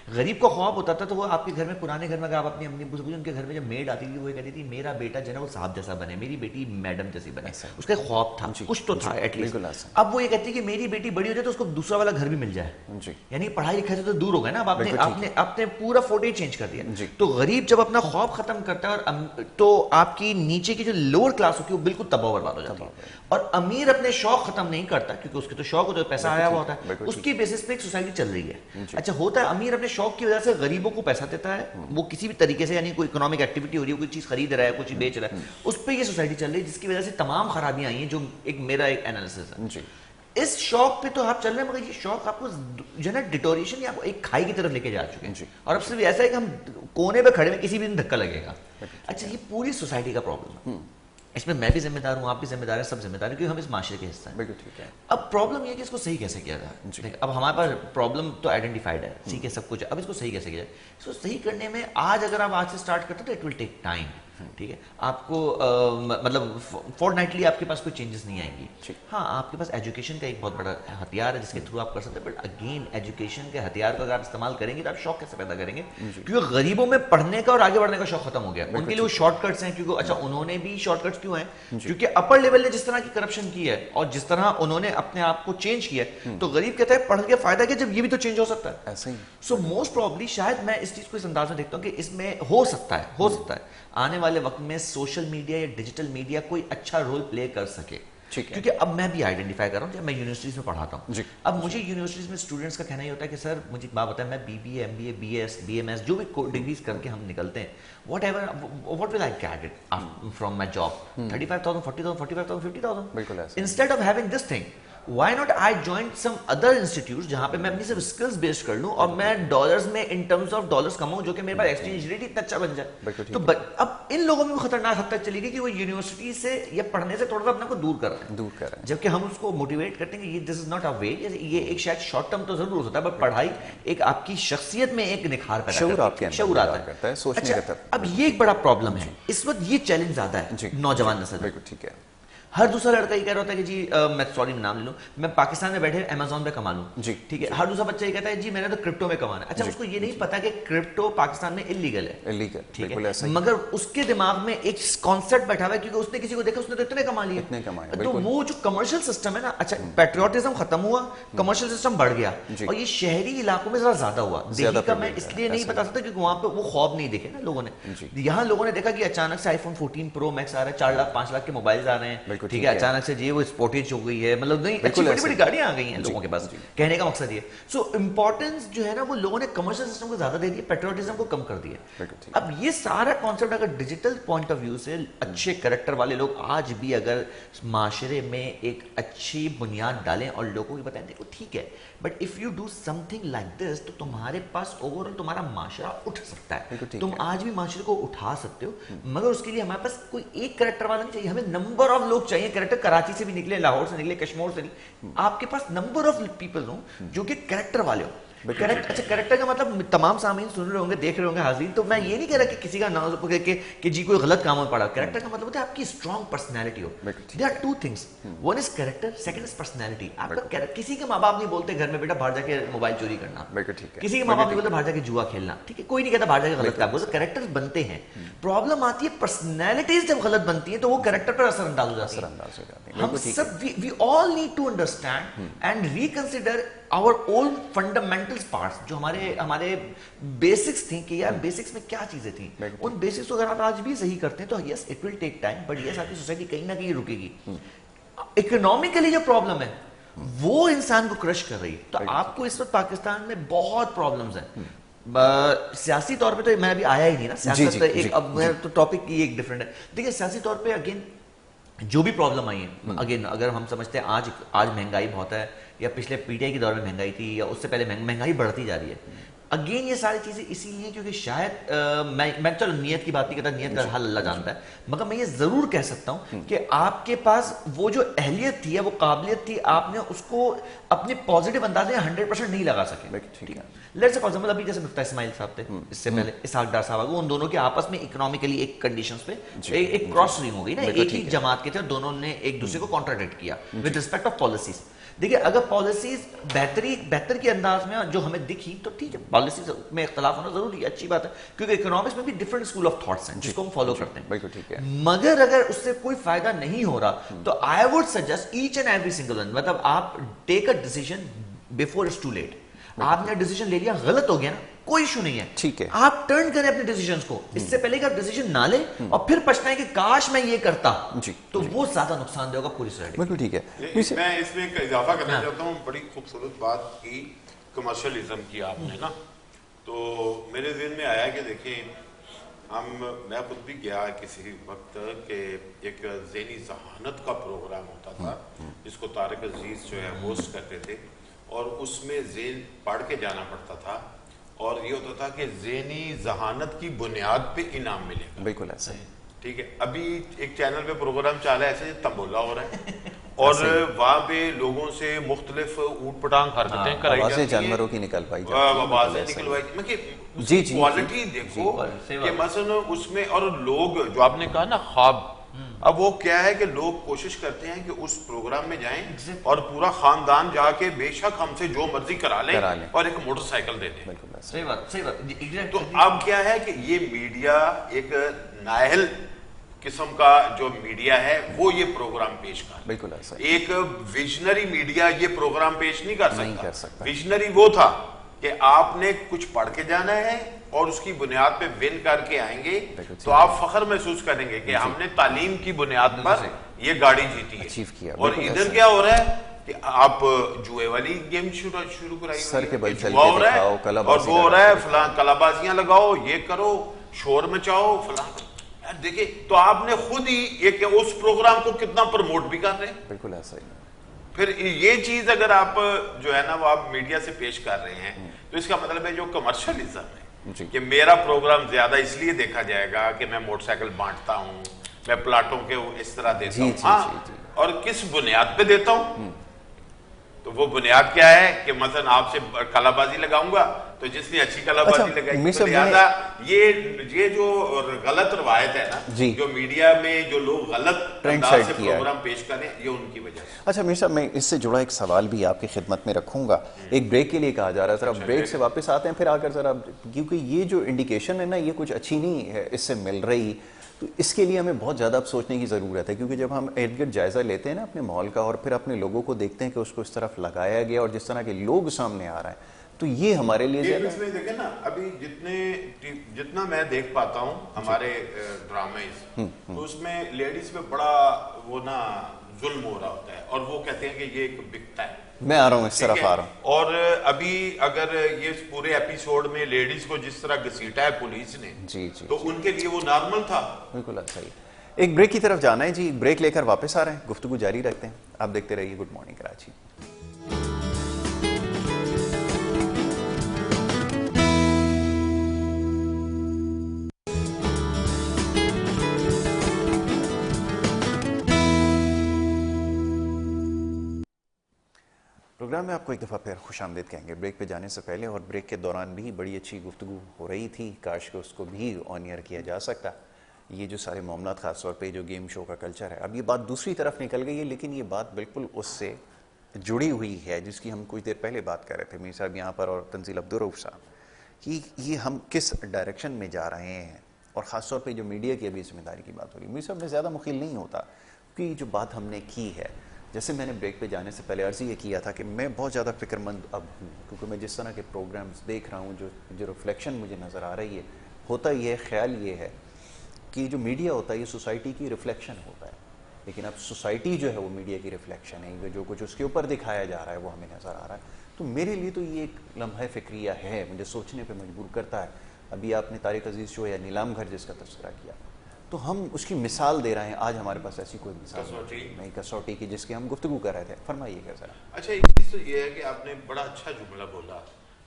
غریب کو خواب ہوتا تھا تو وہ آپ کے گھر میں, پرانے گھر میں اگر آپ اپنی امی ابو سے پوچھیں, ان کے گھر میں جب میڈ آتی تھی وہ یہ کہتی تھی میرا بیٹا جو ہے وہ صاحب جیسا بنے, میری بیٹی میڈم جیسی بنے. اس کا خواب تھا, کچھ تو تھا ایٹ لیسٹ. اب وہ یہ کہتی ہے کہ میری بیٹی بڑی ہو جائے تو اس کو دوسرا والا گھر بھی مل جائے. یعنی پڑھائی لکھائی سے تو دور ہو گئے نا, اب آپ نے پورا فوٹو چینج کر دیا. تو غریب جب اپنا خواب ختم کرتا ہے اور تو آپ کی نیچے کی جو لوور کلاس ہوتی ہے وہ بالکل تباہ و برباد ہو جاتی ہے. اور امیر اپنے شوق ختم نہیں کرتا, کیونکہ اس کے تو شوق ہوتا ہے, پیسہ آیا ہوا ہوتا ہے, اس کی بیسس پہ ایک سوسائٹی چل رہی ہے. اچھا ہوتا ہے امیر اپنے شوق کی وجہ سے غریبوں کو پیسہ دیتا ہے, وہ کسی بھی طریقے سے, یعنی کوئی اکنامک ایکٹیویٹی ہو رہی ہے, کوئی چیز خرید رہا ہے, کوئی چیز بیچ رہا ہے, اس پہ یہ سوسائٹی چل رہی ہے, جس کی وجہ سے تمام خرابیاں آئی ہیں, جو ایک میرا ایک انالیسس ہے. اس شوق پہ تو آپ چل رہے ہیں, مگر یہ شوق آپ کو جو ہے نا ڈیٹوریشن یا ایک کھائی کی طرف لے کے جا چکے ہیں. اور اب صرف ایسا ہے کہ ہم کونے پہ کھڑے میں کسی بھی دن دھکا لگے گا. اچھا یہ پوری سوسائٹی کا پرابلم ہے. اس میں میں بھی ذمہ دار ہوں, آپ بھی ذمہ دار ہیں, سب ذمہ دار ہیں, کیونکہ ہم اس معاشرے کے حصہ ہیں. بالکل ٹھیک ہے. اب پرابلم یہ ہے کہ اس کو صحیح کیسے کیا جائے. اب ہمارے پاس پرابلم تو آئیڈینٹیفائڈ ہے, ٹھیک ہے, سب کچھ, اب اس کو صحیح کیسے کیا جائے. اس کو صحیح کرنے میں آج اگر آپ آج سے اسٹارٹ کرتے تو اٹ ول ٹیک ٹائم, ٹھیک ہے. آپ کو مطلب فور نائٹلی آپ کے پاس کوئی چینجز نہیں آئیں گی. ہاں آپ کے پاس ایجوکیشن کا ایک بہت بڑا ہتھیار ہے جس کے تھرو آپ کر سکتے ہیں, بٹ اگین ایجوکیشن کے ہتھیار کو اگر آپ استعمال کریں گے تو آپ شوق کیسے پیدا کریں گے, کیونکہ غریبوں میں پڑھنے کا اور آگے بڑھنے کا شوق ختم ہو گیا. ان کے لیے وہ شارٹ کٹس ہیں, کیونکہ اچھا انہوں نے بھی شارٹ کٹس کیوں ہیں, کیونکہ اپر لیول نے جس طرح کی کرپشن کی ہے اور جس طرح انہوں نے اپنے آپ کو چینج کیا ہے, تو غریب کہتا ہے پڑھ کے فائدہ کیا جب یہ بھی تو چینج ہو سکتا ہے. ایسا ہی. سو موسٹ پروبلی شاید میں اس چیز کو اس انداز میں دیکھتا ہوں کہ اس میں ہو سکتا ہے آنے والے وقت میں سوشل میڈیا یا ڈیجیٹل میڈیا کوئی اچھا رول پلے کر سکے. کیونکہ اب میں بھی آئیڈینٹیفائی کر رہا ہوں جب میں یونیورسٹیز میں پڑھاتا ہوں. اب مجھے یونیورسٹیز میں اسٹوڈنٹس کا کہنا یہ ہوتا ہے کہ سر مجھے بات بتائیں, میں B B A, M B A, B S, B M S, جو بھی ڈگریز کر کے ہم نکلتے ہیں, what will I get from my job, 35,000, 40,000, 45,000, 50,000. Instead of having this thing, why not I join some other institutes جہاں پہ میں اپنی صرف اسکلز بیسڈ کر لوں اور میں ڈالرز میں ان ٹرمز آف ڈالرز کماؤں, جو کہ میرے پاس ایکسچینج ریٹ اتنا اچھا بن جائے. تو اب ان لوگوں میں بھی خطرناک حد تک چلی گئی کہ وہ یونیورسٹی سے یا پڑھنے سے تھوڑا سا اپنے کو دور کر رہے ہیں, جبکہ ہم اس کو موٹیویٹ کرتے ہیں کہ دس از ناٹ اے وے. یہ ایک شاید شارٹ ٹرم تو ضرور ہو سکتا ہے, بٹ پڑھائی ایک آپ کی شخصیت میں ایک نکھار پیدا کرتا ہے, شعور آتا ہے. اچھا اب یہ ایک بڑا پرابلم ہے اس وقت, یہ چیلنج زیادہ ہے نوجوان نسل میں. ٹھیک ہے. ہر دوسرا لڑکا یہ کہہ رہا ہوتا ہے کہ جی میں سوری نام لے لوں, میں پاکستان میں بیٹھے امیزون پہ کما لوں, ٹھیک ہے. ہر دوسرا بچہ یہ کہتا ہے جی میں نے تو کرپٹو میں کمانا ہے. اچھا اس کو یہ نہیں پتا کہ کرپٹو پاکستان میں انلیگل ہے, ٹھیک ہے, مگر اس کے دماغ میں ایک کانسیپٹ بیٹھا ہوا ہے کیونکہ اس نے کسی کو دیکھا اس نے تو اتنے کما لیے. تو وہ جو کمرشل سسٹم ہے نا, اچھا پیٹریوٹزم ختم ہوا, کمرشل سسٹم بڑھ گیا, اور یہ شہری علاقوں میں ذرا زیادہ ہوا. دہلی کا میں اس لیے نہیں بتا سکتا کیونکہ وہاں پہ وہ خواب نہیں دیکھے نا لوگوں نے. یہاں لوگوں نے دیکھا کہ اچانک سے آئی فون 14 پرو میکس آ رہا ہے, 4 لاکھ 5 لاکھ کے موبائلز آ رہے ہیں, ٹھیک ہے, اچانک سے وہ اسپورٹیج ہو گئی ہے, مطلب نہیں اچھی بڑی بڑی گاڑیاں آ گئی ہیں لوگوں کے پاس. کہنے کا مقصد یہ, سو امپورٹنس جو ہے نا وہ لوگوں نے کمرشل سسٹم کو زیادہ دے دیا, پیٹریوٹزم کو کم کر دیا. اب یہ سارا کانسیپٹ اگر ڈیجیٹل پوائنٹ آف ویو سے اچھے کریکٹر والے لوگ آج بھی اگر معاشرے میں ایک اچھی بنیاد ڈالیں اور لوگوں کو بتائیں دیکھو ٹھیک ہے, but if you do some thing like this تو تمہارے پاس اوور آل تمہارا معاشرہ اٹھ سکتا ہے. تم آج بھی معاشرے کو اٹھا سکتے ہو, مگر اس کے لیے ہمارے پاس کوئی ایک کریکٹر والا نہیں چاہیے, ہمیں نمبر آف لوگ چاہیے. کریکٹر کراچی سے بھی نکلے, لاہور سے نکلے, کشمیر سے نہیں, آپ کے پاس نمبر آف پیپل ہوں جو کہ کریکٹر والے ہوں. اچھا کریکٹر کا مطلب تمام سامعین سن رہے ہوں گے, دیکھ رہے ہوں گے حاضرین, تو میں یہ نہیں کہہ رہا کہ کسی کا نام کہ جی کوئی غلط کام میں پڑا. کریکٹر کا مطلب ہوتا ہے آپ کی اسٹرانگ پرسنالٹی ہو. There are two things, one is character, second is personality. آپ کا کسی کے ماں باپ نہیں بولتے گھر میں بیٹا باہر جا کے موبائل چوری کرنا, کسی کے ماں باپ نہیں بولتے باہر جا کے جوا کھیلنا, ٹھیک ہے, کوئی نہیں کہتا باہر جا کے غلط کام. بولتے کریکٹر بنتے ہیں. پرابلم آتی ہے پرسنالٹیز جب غلط بنتی ہیں تو وہ کریکٹر پر اثر انداز ہو جاتی ہے. ہم سب we all need to understand and reconsider our own fundamentals parts, جو ہمارے بیسکس تھیں کہ یار بیسکس میں کیا چیزیں تھیں. ان بیسکس کو اگر آپ آج بھی صحیح کرتے ہیں تو yes it will take time, but yes آپ کی سوسائٹی کہیں نہ کہیں رکے گی. اکنامکلی جو پرابلم ہے وہ انسان کو کرش کر رہی ہے. تو آپ کو اس وقت پاکستان میں بہت پرابلمز ہیں. سیاسی طور پہ تو میں ابھی آیا ہی نہیں نا, سیاست ایک اب تو ٹاپک کی ایک ڈفرینٹ ہے. دیکھیے سیاسی طور پہ اگین جو بھی پرابلم آئی ہے, اگین اگر ہم سمجھتے ہیں آج مہنگائی بہت ہے, یا پچھلے پی ٹی آئی کے دور میں مہنگائی تھی, یا اس سے پہلے مہنگائی بڑھتی جا رہی ہے. اگین یہ ساری چیزیں اسی لیے کیونکہ شاید میں چلو نیت کی بات نہیں کرتا, نیت کا حل اللہ جانتا ہے, مگر میں یہ ضرور کہہ سکتا ہوں کہ آپ کے پاس وہ جو اہلیت تھی یا وہ قابلیت تھی, آپ نے اس کو اپنے پازیٹیو انداز میں 100% نہیں لگا سکے. ٹھیک ہے, لیٹس سے فار ایگزامپل ابھی جیسے مفتاح اسماعیل صاحب تھے, اس سے پہلے اسحاق ڈار صاحب, ان دونوں کے آپس میں اکنامکلی ایک کنڈیشنز پہ ایک کراس رنگ ہو گئی نا, ایک ہی جماعت کے تھے, دونوں نے ایک دوسرے کو کانٹراڈکٹ کیا ود ریسپیکٹ آف پالیسیز. دیکھیے اگر پالیسیز بہتر کے انداز میں جو ہمیں دکھی تو ٹھیک ہے, پالیسیز میں اختلاف ہونا ضروری ہے, اچھی بات ہے, کیونکہ اکنامکس میں بھی ڈفرنٹ اسکول آف تھاٹس ہیں جس کو ہم فالو کرتے ہیں. مگر اگر اس سے کوئی فائدہ نہیں ہو رہا تو I would suggest each and every single one, مطلب آپ take a decision before it's too late. آپ نے ڈیسیژن لے لیا, غلط ہو گیا نا, کوئی ایشو نہیں ہے, ٹھیک ہے, آپ ٹرن کریں اپنے ڈیسیژنز کو, اس سے پہلے کہ آپ ڈیسیژن نہ لیں اور پھر پچھتائیں کہ کاش میں یہ کرتا, تو وہ زیادہ نقصان دے ہوگا پوری سوسائٹی. بالکل ٹھیک ہے. میں اس میں ایک اضافہ کرنا چاہتا ہوں, بڑی خوبصورت بات کی کمرشلزم کی آپ نے نا, تو میرے ذہن میں آیا کہ دیکھیں میں خود بھی گیا کسی وقت کہ ایک ذہنی ذہانت کا پروگرام ہوتا تھا جس کو طارق عزیز جو ہے ہوسٹ کرتے تھے, اور اس میں ذہن پڑھ کے جانا پڑتا تھا, اور یہ ہوتا تھا کہ ذہنی ذہانت کی بنیاد پہ انعام ملے گا. بالکل ایسا ہے. ٹھیک ہے. ابھی ایک چینل پہ پروگرام چل رہا ہے ایسے تنبولا ہو رہا ہے اور وہاں پہ لوگوں سے مختلف اوٹ پٹانگ حرکتیں کرائی جاتی ہیں, جانوروں کی نکل پائی جاتی ہیں, آوازیں نکلوائی جی جی کوالٹی دیکھو کہ مثلا اس میں. اور لوگ جو آپ نے کہا نا خواب, اب وہ کیا ہے کہ لوگ کوشش کرتے ہیں کہ اس پروگرام میں جائیں اور پورا خاندان جا کے بے شک ہم سے جو مرضی کرا لیں اور ایک موٹر سائیکل دے دیں. صحیح بات. تو اب کیا ہے کہ یہ میڈیا ایک نااہل قسم کا جو میڈیا ہے وہ یہ پروگرام پیش کر, بالکل ایسا. ایک ویژنری میڈیا یہ پروگرام پیش نہیں کر سکتا. ویژنری وہ تھا کہ آپ نے کچھ پڑھ کے جانا ہے اور اس کی بنیاد پہ ون کر کے آئیں گے تو آپ فخر محسوس کریں گے کہ ہم نے تعلیم کی بنیاد پر یہ گاڑی جیتی ہے. اور ادھر کیا ہو رہا ہے کہ آپ جوئے والی گیم شروع کرائی جوا ہو رہا ہے اور وہ ہو رہا ہے فلاں کلا بازیاں لگاؤ, یہ کرو, شور مچاؤ, فلاں. دیکھیں تو آپ نے خود ہی ایک اس پروگرام کو کتنا پروموٹ بھی کر رہے ہیں. بالکل ایسا ہی. پھر یہ چیز اگر آپ جو ہے نا وہ آپ میڈیا سے پیش کر رہے ہیں تو اس کا مطلب ہے جو کمرشلزم ہے کہ میرا پروگرام زیادہ اس لیے دیکھا جائے گا کہ میں موٹر سائیکل بانٹتا ہوں, میں پلاٹوں کے اس طرح دیتا ہوں. ہاں, اور کس بنیاد پہ دیتا ہوں, تو وہ بنیاد کیا ہے کہ مثلا آپ سے کلا بازی لگاؤں گا تو جس نے اچھی کلا بازی لگائی تو لہٰذا یہ جو غلط روایت ہے نا جو میڈیا میں جو لوگ غلط انداز سے پروگرام پیش کریں یہ ان کی وجہ سے. اچھا میر صاحب, میں اس سے جڑا ایک سوال بھی آپ کی خدمت میں رکھوں گا. ایک بریک کے لیے کہا جا رہا ہے, ذرا بریک سے واپس آتے ہیں پھر آ کر ذرا, کیونکہ یہ جو انڈیکیشن ہے نا یہ کچھ اچھی نہیں ہے اس سے مل رہی, تو اس کے لیے ہمیں بہت زیادہ اب سوچنے کی ضرورت ہے. کیونکہ جب ہم ارد گرد جائزہ لیتے ہیں نا اپنے ماحول کا اور پھر اپنے لوگوں کو دیکھتے ہیں کہ اس کو اس طرف لگایا گیا اور جس طرح کے لوگ سامنے آ رہے ہیں, تو یہ ہمارے لیے دیکھیں نا ابھی جتنا میں دیکھ پاتا ہوں ہمارے ڈراماز, تو اس میں لیڈیز پہ بڑا وہ نا ظلم ہو رہا ہوتا ہے اور وہ کہتے ہیں کہ یہ ایک بکتا ہے. میں آ رہا ہوں اس طرف آ رہا ہوں. اور ابھی اگر یہ پورے ایپیسوڈ میں لیڈیز کو جس طرح گھسیٹا ہے پولیس نے تو ان کے لیے وہ نارمل تھا. بالکل صحیح. ایک بریک کی طرف جانا ہے جی, بریک لے کر واپس آ رہے ہیں, گفتگو جاری رکھتے ہیں. آپ دیکھتے رہیے گڈ مارننگ کراچی. پروگرام میں آپ کو ایک دفعہ پھر خوش آمدید کہیں گے. بریک پہ جانے سے پہلے اور بریک کے دوران بھی بڑی اچھی گفتگو ہو رہی تھی, کاش کہ اس کو بھی آن ایئر کیا جا سکتا. یہ جو سارے معاملات خاص طور پہ جو گیم شو کا کلچر ہے, اب یہ بات دوسری طرف نکل گئی ہے لیکن یہ بات بالکل اس سے جڑی ہوئی ہے جس کی ہم کچھ دیر پہلے بات کر رہے تھے میر صاحب یہاں پر اور تنزیل عبدالرؤف صاحب, کہ یہ ہم کس ڈائریکشن میں جا رہے ہیں. اور خاص طور پہ جو میڈیا کی ابھی ذمہ داری کی بات ہو رہی ہے, میر صاحب میں زیادہ مخل نہیں ہوتا کہ جو بات ہم نے کی ہے, جیسے میں نے بریک پہ جانے سے پہلے عرض یہ کیا تھا کہ میں بہت زیادہ فکر مند اب ہوں, کیونکہ میں جس طرح کے پروگرامز دیکھ رہا ہوں, جو ریفلیکشن مجھے نظر آ رہی ہے, ہوتا یہ ہے, خیال یہ ہے کہ جو میڈیا ہوتا ہے یہ سوسائٹی کی ریفلیکشن ہوتا ہے, لیکن اب سوسائٹی جو ہے وہ میڈیا کی ریفلیکشن ہے, جو کچھ اس کے اوپر دکھایا جا رہا ہے وہ ہمیں نظر آ رہا ہے. تو میرے لیے تو یہ ایک لمحہ فکریہ ہے, مجھے سوچنے پہ مجبور کرتا ہے. ابھی آپ نے طارق عزیز شو یا نیلام گھر جس کا تذکرہ کیا, تو ہم اس کی مثال دے رہے ہیں. آج ہمارے پاس ایسی کوئی مثال نہیں کسوٹی کی جس کی ہم گفتگو کر رہے تھے. فرمائیے گا ذرا. اچھا ایک چیز تو یہ ہے کہ آپ نے بڑا اچھا جملہ بولا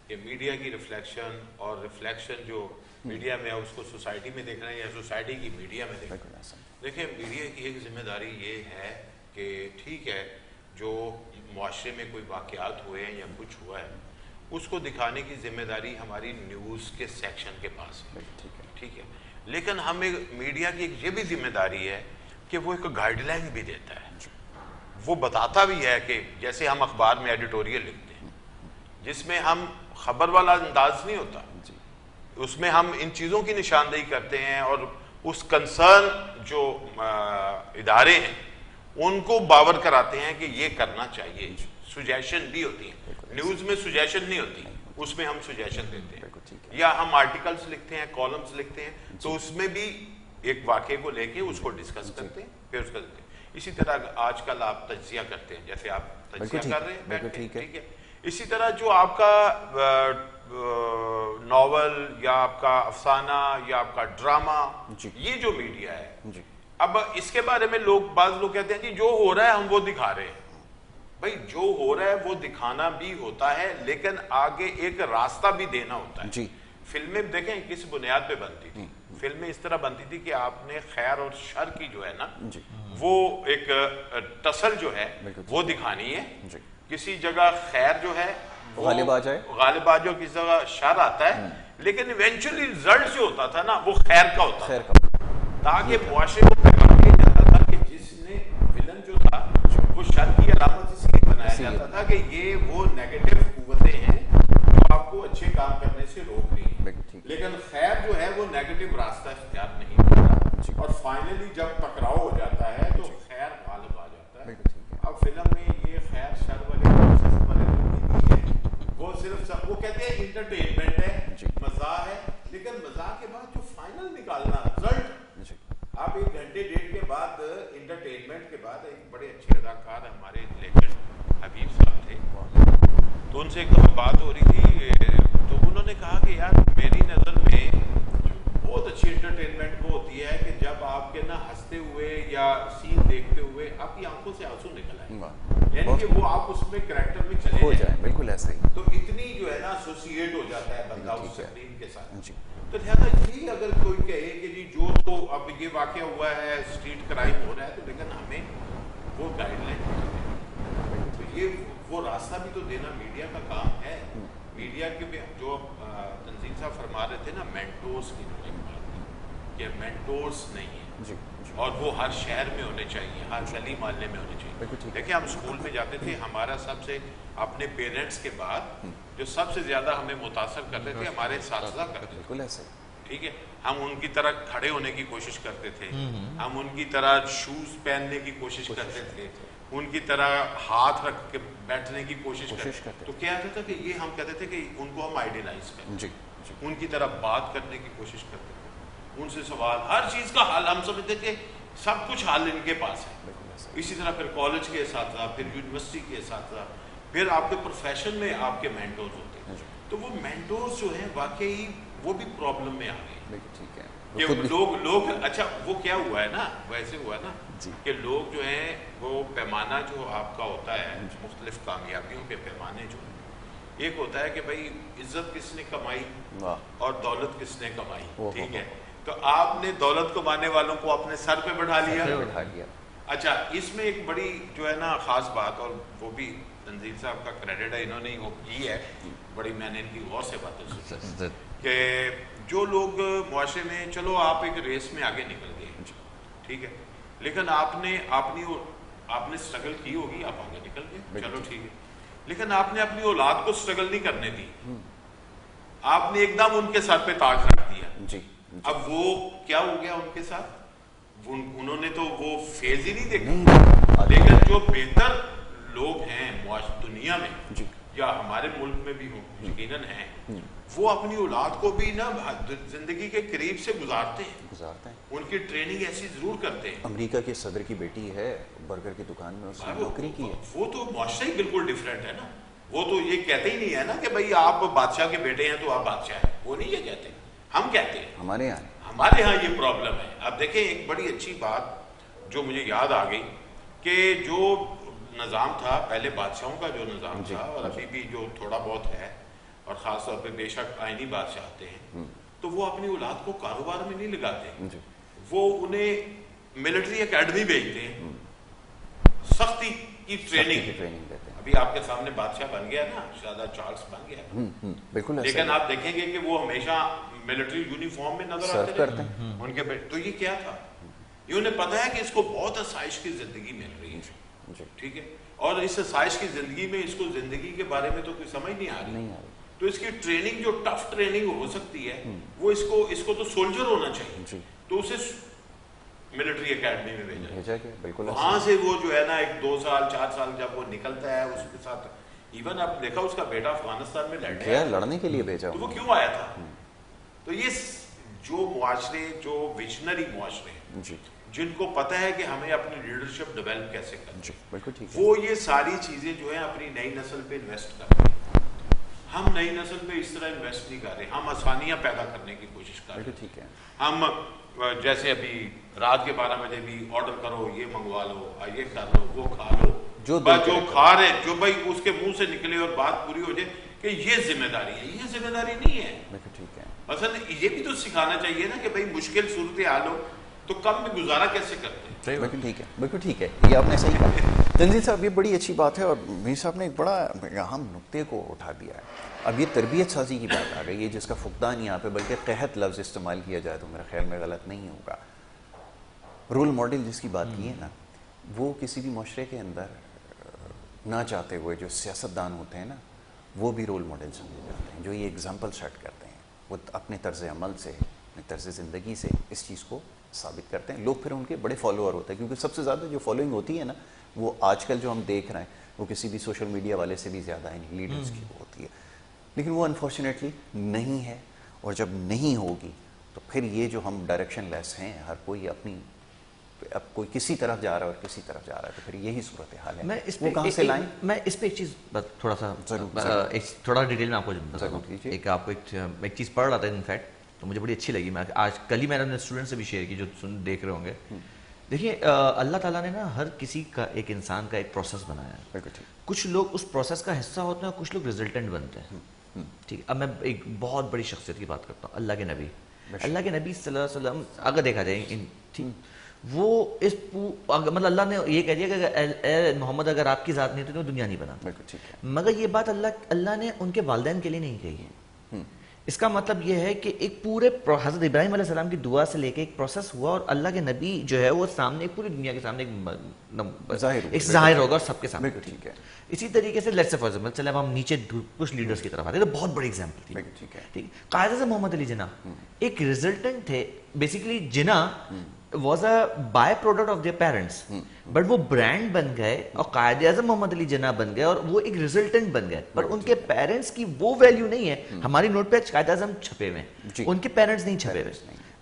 کہ میڈیا کی ریفلیکشن, اور ریفلیکشن جو میڈیا میں اس کو سوسائٹی میں دیکھ رہے ہیں یا سوسائٹی کی میڈیا میں دیکھ رہے ہیں. دیکھیں میڈیا کی ایک ذمہ داری یہ ہے کہ ٹھیک ہے جو معاشرے میں کوئی واقعات ہوئے ہیں یا کچھ ہوا ہے اس کو دکھانے کی ذمہ داری ہماری نیوز کے سیکشن کے پاس ہے. ٹھیک ہے, لیکن ہمیں میڈیا کی ایک یہ بھی ذمہ داری ہے کہ وہ ایک گائیڈ لائن بھی دیتا ہے, وہ بتاتا بھی ہے کہ جیسے ہم اخبار میں ایڈیٹوریل لکھتے ہیں جس میں ہم خبر والا انداز نہیں ہوتا, اس میں ہم ان چیزوں کی نشاندہی کرتے ہیں اور اس کنسرن جو ادارے ہیں ان کو باور کراتے ہیں کہ یہ کرنا چاہیے. سجیشن بھی ہوتی ہیں, نیوز میں سجیشن نہیں ہوتی, اس میں ہم سجیشن دیتے ہیں. یا ہم آرٹیکلز لکھتے ہیں, کالمز لکھتے ہیں, تو اس میں بھی ایک واقعے کو لے کے اس کو ڈسکس کرتے ہیں, پھر اس کا دیتے ہیں. اسی طرح آج کل آپ تجزیہ کرتے ہیں, جیسے آپ تجزیہ کر رہے ہیں, ٹھیک ہے. اسی طرح جو آپ کا ناول یا آپ کا افسانہ یا آپ کا ڈرامہ, یہ جو میڈیا ہے, اب اس کے بارے میں بعض لوگ کہتے ہیں جی جو ہو رہا ہے ہم وہ دکھا رہے ہیں. بھائی جو ہو رہا ہے وہ دکھانا بھی ہوتا ہے, لیکن آگے ایک راستہ بھی دینا ہوتا ہے. فلمیں دیکھیں کس بنیاد پہ بنتی تھی, فلمیں اس طرح بنتی تھی کہ آپ نے خیر اور شر کی جو ہے نا جی وہ ایک ٹسل جو ہے وہ دکھانی ہے. جی کسی جگہ خیر جو ہے غالب آ جائے, غالب آ جائے, کسی جگہ شر آتا ہے, لیکن ایونچولی رزلٹ جو ہوتا تھا نا وہ خیر کا ہوتا خیر تھا, کا, تاکہ معاشرے کو پیغام دیا جاتا تھا کہ جس نے ولن جو تھا وہ شر کی علامت اس لیے بنایا جاتا تھا کہ یہ وہ نیگیٹو قوتیں ہیں جو آپ کو اچھے کام کرنے سے روک رہی ہیں, لیکن خیر جو ہے وہ نیگیٹو راستہ اختیار نہیں کرتا, اور فائنلی جب ٹکراؤ ہو جاتا ہے تو خیر غالب آ جاتا ہے. اب فلم میں یہ خیر شر والے وہ صرف وہ کہتے ہیں انٹرٹینمنٹ ہے, مزاح ہے, لیکن مزاح کے بعد جو فائنل نکالنا رزلٹ, آپ 1 گھنٹے 1.5 کے بعد انٹرٹینمنٹ کے بعد, ایک بڑے اچھے اداکار ہمارے لیجنڈ حبیب صاحب تھے, تو ان سے ایک دفعہ بات ہو رہی تھی, تو انہوں نے کہا کہ یار میری نظر میں بہت اچھی انٹرٹینمنٹ وہ ہوتی ہے کہ جب آپ کے نا ہنستے ہوئے یا سین دیکھتے ہوئے آپ کی آنکھوں سے آنسو نکل آئے, یعنی کہ وہ آپ اس میں کریکٹر میں چلے ہو جائے. بالکل ایسا ہی, تو اتنی جو ہے نا ایسوسیٹ ہو جاتا ہے بندہ اس سکرین کے ساتھ. تو لہٰذا یہ اگر کوئی کہے کہ جی جو تو اب یہ واقعہ ہوا ہے, اسٹریٹ کرائم ہو رہا ہے, تو لیکن ہمیں وہ گائیڈ لائن, تو یہ وہ راستہ بھی تو دینا میڈیا کا کام ہے. میڈیا کے بھی جو تنظیم صاحب فرما رہے تھے نا مینٹورس کی جو ایک بات تھی کہ مینٹورس نہیں ہے, اور وہ ہر شہر میں ہونے چاہیے, ہر گلی محلے میں ہونے چاہیے. دیکھیں ہم اسکول میں جاتے تھے, ہمارا سب سے اپنے پیرنٹس کے بعد جو سب سے زیادہ ہمیں متاثر کرتے تھے ہمارے اساتذہ کرتے تھے. بالکل ایسا, ٹھیک ہے, ہم ان کی طرح کھڑے ہونے کی کوشش کرتے تھے, ہم ان کی طرح شوز پہننے کی کوشش کرتے تھے, ان کی طرح ہاتھ رکھ کے بیٹھنے کی کوشش کرتے. تو کیا ہوتا تھا کہ یہ ہم کہتے تھے کہ ان کو ہم آئیڈیلائز کریں, ان کی طرح بات کرنے کی کوشش کرتے تھے, ان سے سوال, ہر چیز کا حل ہم سمجھتے کہ سب کچھ حل ان کے پاس ہے. اسی طرح پھر کالج کے اساتذہ, پھر یونیورسٹی کے اساتذہ, پھر آپ کے پروفیشن میں آپ کے مینٹورز ہوتے ہیں. تو وہ مینٹورز جو ہیں واقعی وہ بھی پرابلم میں آ گئے کہ لوگ اچھا وہ کیا ہوا ہے نا, ویسے ہوا ہے نا کہ لوگ جو ہیں وہ پیمانہ جو آپ کا ہوتا ہے, مختلف کامیابیوں کے پیمانے جو ہیں, ایک ہوتا ہے کہ بھائی عزت کس نے کمائی اور دولت کس نے کمائی, ٹھیک ہے, تو آپ نے دولت کمانے والوں کو اپنے سر پہ بٹھا لیا. اچھا اس میں ایک بڑی جو ہے نا خاص بات, اور وہ بھی تنظیم صاحب کا کریڈٹ ہے, انہوں نے وہ کی ہے, بڑی میں نے ان کی غور سے باتیں سنی کہ جو لوگ معاشرے میں, چلو آپ ایک ریس میں آگے نکل گئے, ٹھیک ہے, لیکن آپ نے اسٹرگل کی ہوگی, آپ آگے نکل گئے, چلو ٹھیک ہے, لیکن آپ نے اپنی اولاد کو اسٹرگل نہیں کرنے دی, آپ نے ایک دم ان کے سر پہ تاج رکھ دیا. اب وہ کیا ہو گیا ان کے ساتھ, انہوں نے تو وہ فیز ہی نہیں دیکھا. لیکن جو بہتر لوگ ہیں دنیا میں یا ہمارے ملک میں بھی ہوں یقیناً ہیں, وہ اپنی اولاد کو بھی نا زندگی کے قریب سے گزارتے ہیں, ان کی ٹریننگ ایسی ضرور کرتے ہیں. امریکہ کے صدر کی بیٹی ہے, برگر کی دکان میں اس نے نوکری کی ہے. وہ تو معاشرہ ہی بالکل ڈفرینٹ ہے نا, وہ تو یہ کہتے ہی نہیں ہے نا کہ بھائی آپ بادشاہ کے بیٹے ہیں تو آپ بادشاہ ہیں, وہ نہیں یہ کہتے, ہم کہتے ہیں. ہمارے ہاں یہ پرابلم ہے. اب دیکھیں ایک بڑی اچھی بات جو مجھے یاد آ گئی کہ جو نظام تھا پہلے بادشاہوں کا جو نظام تھا, اور ابھی بھی جو تھوڑا بہت ہے, اور خاص طور پہ بے شک آئینی بادشاہ آتے ہیں, تو وہ اپنی اولاد کو کاروبار میں نہیں لگاتے, وہ انہیں ملٹری اکیڈمی بھیجتے ہیں, سختی کی ٹریننگ دیتے ہیں. ابھی آپ کے سامنے بادشاہ بن گیا نا, شہزادہ چارلز بن گیا, لیکن آپ دیکھیں گے کہ وہ ہمیشہ ملٹری یونیفارم میں نظر آتے ہیں ان کے بیٹے. تو یہ کیا تھا, یہ انہیں پتا ہے کہ اس کو بہت آسائش کی زندگی مل رہی ہے, ٹھیک ہے, اور اس آسائش کی زندگی میں اس کو زندگی کے بارے میں تو کوئی سمجھ نہیں آ رہی, تو اس کی ٹریننگ جو ٹف ٹریننگ ہو سکتی ہے وہ اس کو تو سولجر ہونا چاہیے, تو اسے ملٹری اکیڈمی میں بھیجا گیا. وہاں سے وہ جو ہے نا 1 2 سال 4 سال جب وہ نکلتا ہے, اس کے ساتھ ایون آپ دیکھا اس کا بیٹا افغانستان میں لڑنے کے لیے بھیجا, تو وہ کیوں آیا تھا. تو یہ جو معاشرے, جو ویژنری معاشرے ہیں, جن کو پتہ ہے کہ ہمیں اپنی لیڈرشپ ڈیولپ کیسے کرنی, وہ یہ ساری چیزیں جو ہیں اپنی نئی نسل پہ انویسٹ کرتے ہیں. ہم نئی نسل پہ اس طرح انویسٹ نہیں کر رہے, ہم آسانیاں پیدا کرنے کی کوشش کر رہے ہیں. ہم جیسے ابھی رات کے 12 بجے بھی آرڈر کرو, یہ منگوا لو, یہ کر لو, وہ کھا لو, جو کھا رہے, جو بھائی اس کے منہ سے نکلے اور بات پوری ہو جائے کہ یہ ذمہ داری ہے. یہ ذمہ داری نہیں ہے. مثلا یہ بھی تو سکھانا چاہیے نا کہ بھائی مشکل صورتحال ہو تو کم میں گزارا کیسے کرتے ہیں. بالکل ٹھیک ہے, بالکل ٹھیک ہے, یہ آپ نے صحیح کہا تنزیل صاحب, یہ بڑی اچھی بات ہے, اور میر صاحب نے ایک بڑا اہم نقطے کو اٹھا دیا ہے. اب یہ تربیت سازی کی بات آ گئی ہے, جس کا فقدان یہاں پہ بلکہ قحط لفظ استعمال کیا جائے تو میرے خیال میں غلط نہیں ہوگا. رول ماڈل جس کی بات کی ہے نا, وہ کسی بھی معاشرے کے اندر نہ چاہتے ہوئے جو سیاستدان ہوتے ہیں نا, وہ بھی رول ماڈل سمجھے جاتے ہیں, جو یہ اگزامپل سیٹ کرتے ہیں. وہ اپنے طرز عمل سے, اپنے طرز زندگی سے اس چیز کو ثابت کرتے ہیں. لوگ پھر ان کے بڑے فالوور ہوتے ہیں, کیونکہ سب سے زیادہ جو فالوئنگ ہوتی ہے نا, وہ آج کل جو ہم دیکھ رہے ہیں وہ کسی بھی سوشل میڈیا والے سے بھی زیادہ ہے, لیڈرز کی ہوتی ہے. لیکن وہ انفارچونیٹلی نہیں ہے, اور جب نہیں ہوگی تو پھر یہ جو ہم ڈائریکشن لیس ہیں, ہر کوئی اپنی, اب کوئی کسی طرف جا رہا ہے اور کسی طرف جا رہا ہے, تو پھر یہی صورتحال ہے. میں اس وہ کہاں سے لائیں؟ میں اس پہ ایک چیز تھوڑا سا تھوڑا ڈیٹیل میں آپ کو بتاتا ہوں. ایک آپ کو ایک چیز پڑھ رہا تھا انفیکٹ, تو مجھے بڑی اچھی لگی. میں آج کل ہی میں نے اپنے اسٹوڈنٹ سے بھی شیئر کی, جو دیکھ رہے ہوں گے. دیکھیے اللہ تعالیٰ نے نا ہر کسی کا, ایک انسان کا ایک پروسیس بنایا ہے. کچھ لوگ اس پروسیس کا حصہ ہوتے ہیں, کچھ لوگ ریزلٹنٹ بنتے ہیں. ٹھیک ہے, اب میں ایک بہت بڑی شخصیت کی بات کرتا ہوں, اللہ کے نبی. اللہ کے نبی صلی اللہ علیہ وسلم اگر دیکھا جائے, وہ اس مطلب اللہ نے یہ کہہ دیا کہ اے محمد اگر آپ کی ذات نہیں ہوتی تو دنیا نہیں بنا. مگر یہ بات اللہ نے ان کے والدین کے لیے نہیں کہی ہے. اس کا مطلب یہ ہے کہ ایک پورے حضرت ابراہیم علیہ السلام کی دعا سے لے کے ایک پروسیس ہوا, اور اللہ کے نبی جو ہے وہ سامنے پوری دنیا کے سامنے ایک ظاہر ہوگا اور سب کے سامنے. ٹھیک ہے, اسی طریقے سے لیٹس سے فار ایگزامپل چلے اب ہم نیچے کچھ لیڈرز کی طرف آتے ہیں, تو بہت بڑی ایگزامپل تھی. ٹھیک ہے, قائد اعظم محمد علی جناح ایک ریزلٹنٹ تھے. Basically Jinnah was a by product of their parents, but وہ برانڈ بن گئے اور قائد اعظم محمد علی جناح بن گئے, اور وہ ایک ریزلٹنٹ بن گئے, پر ان کے پیرنٹس کی وہ ویلیو نہیں ہے. ہماری نوٹ پہ قائد اعظم چھپے ہوئے ہیں, ان کے پیرنٹس نہیں چھپے ہوئے.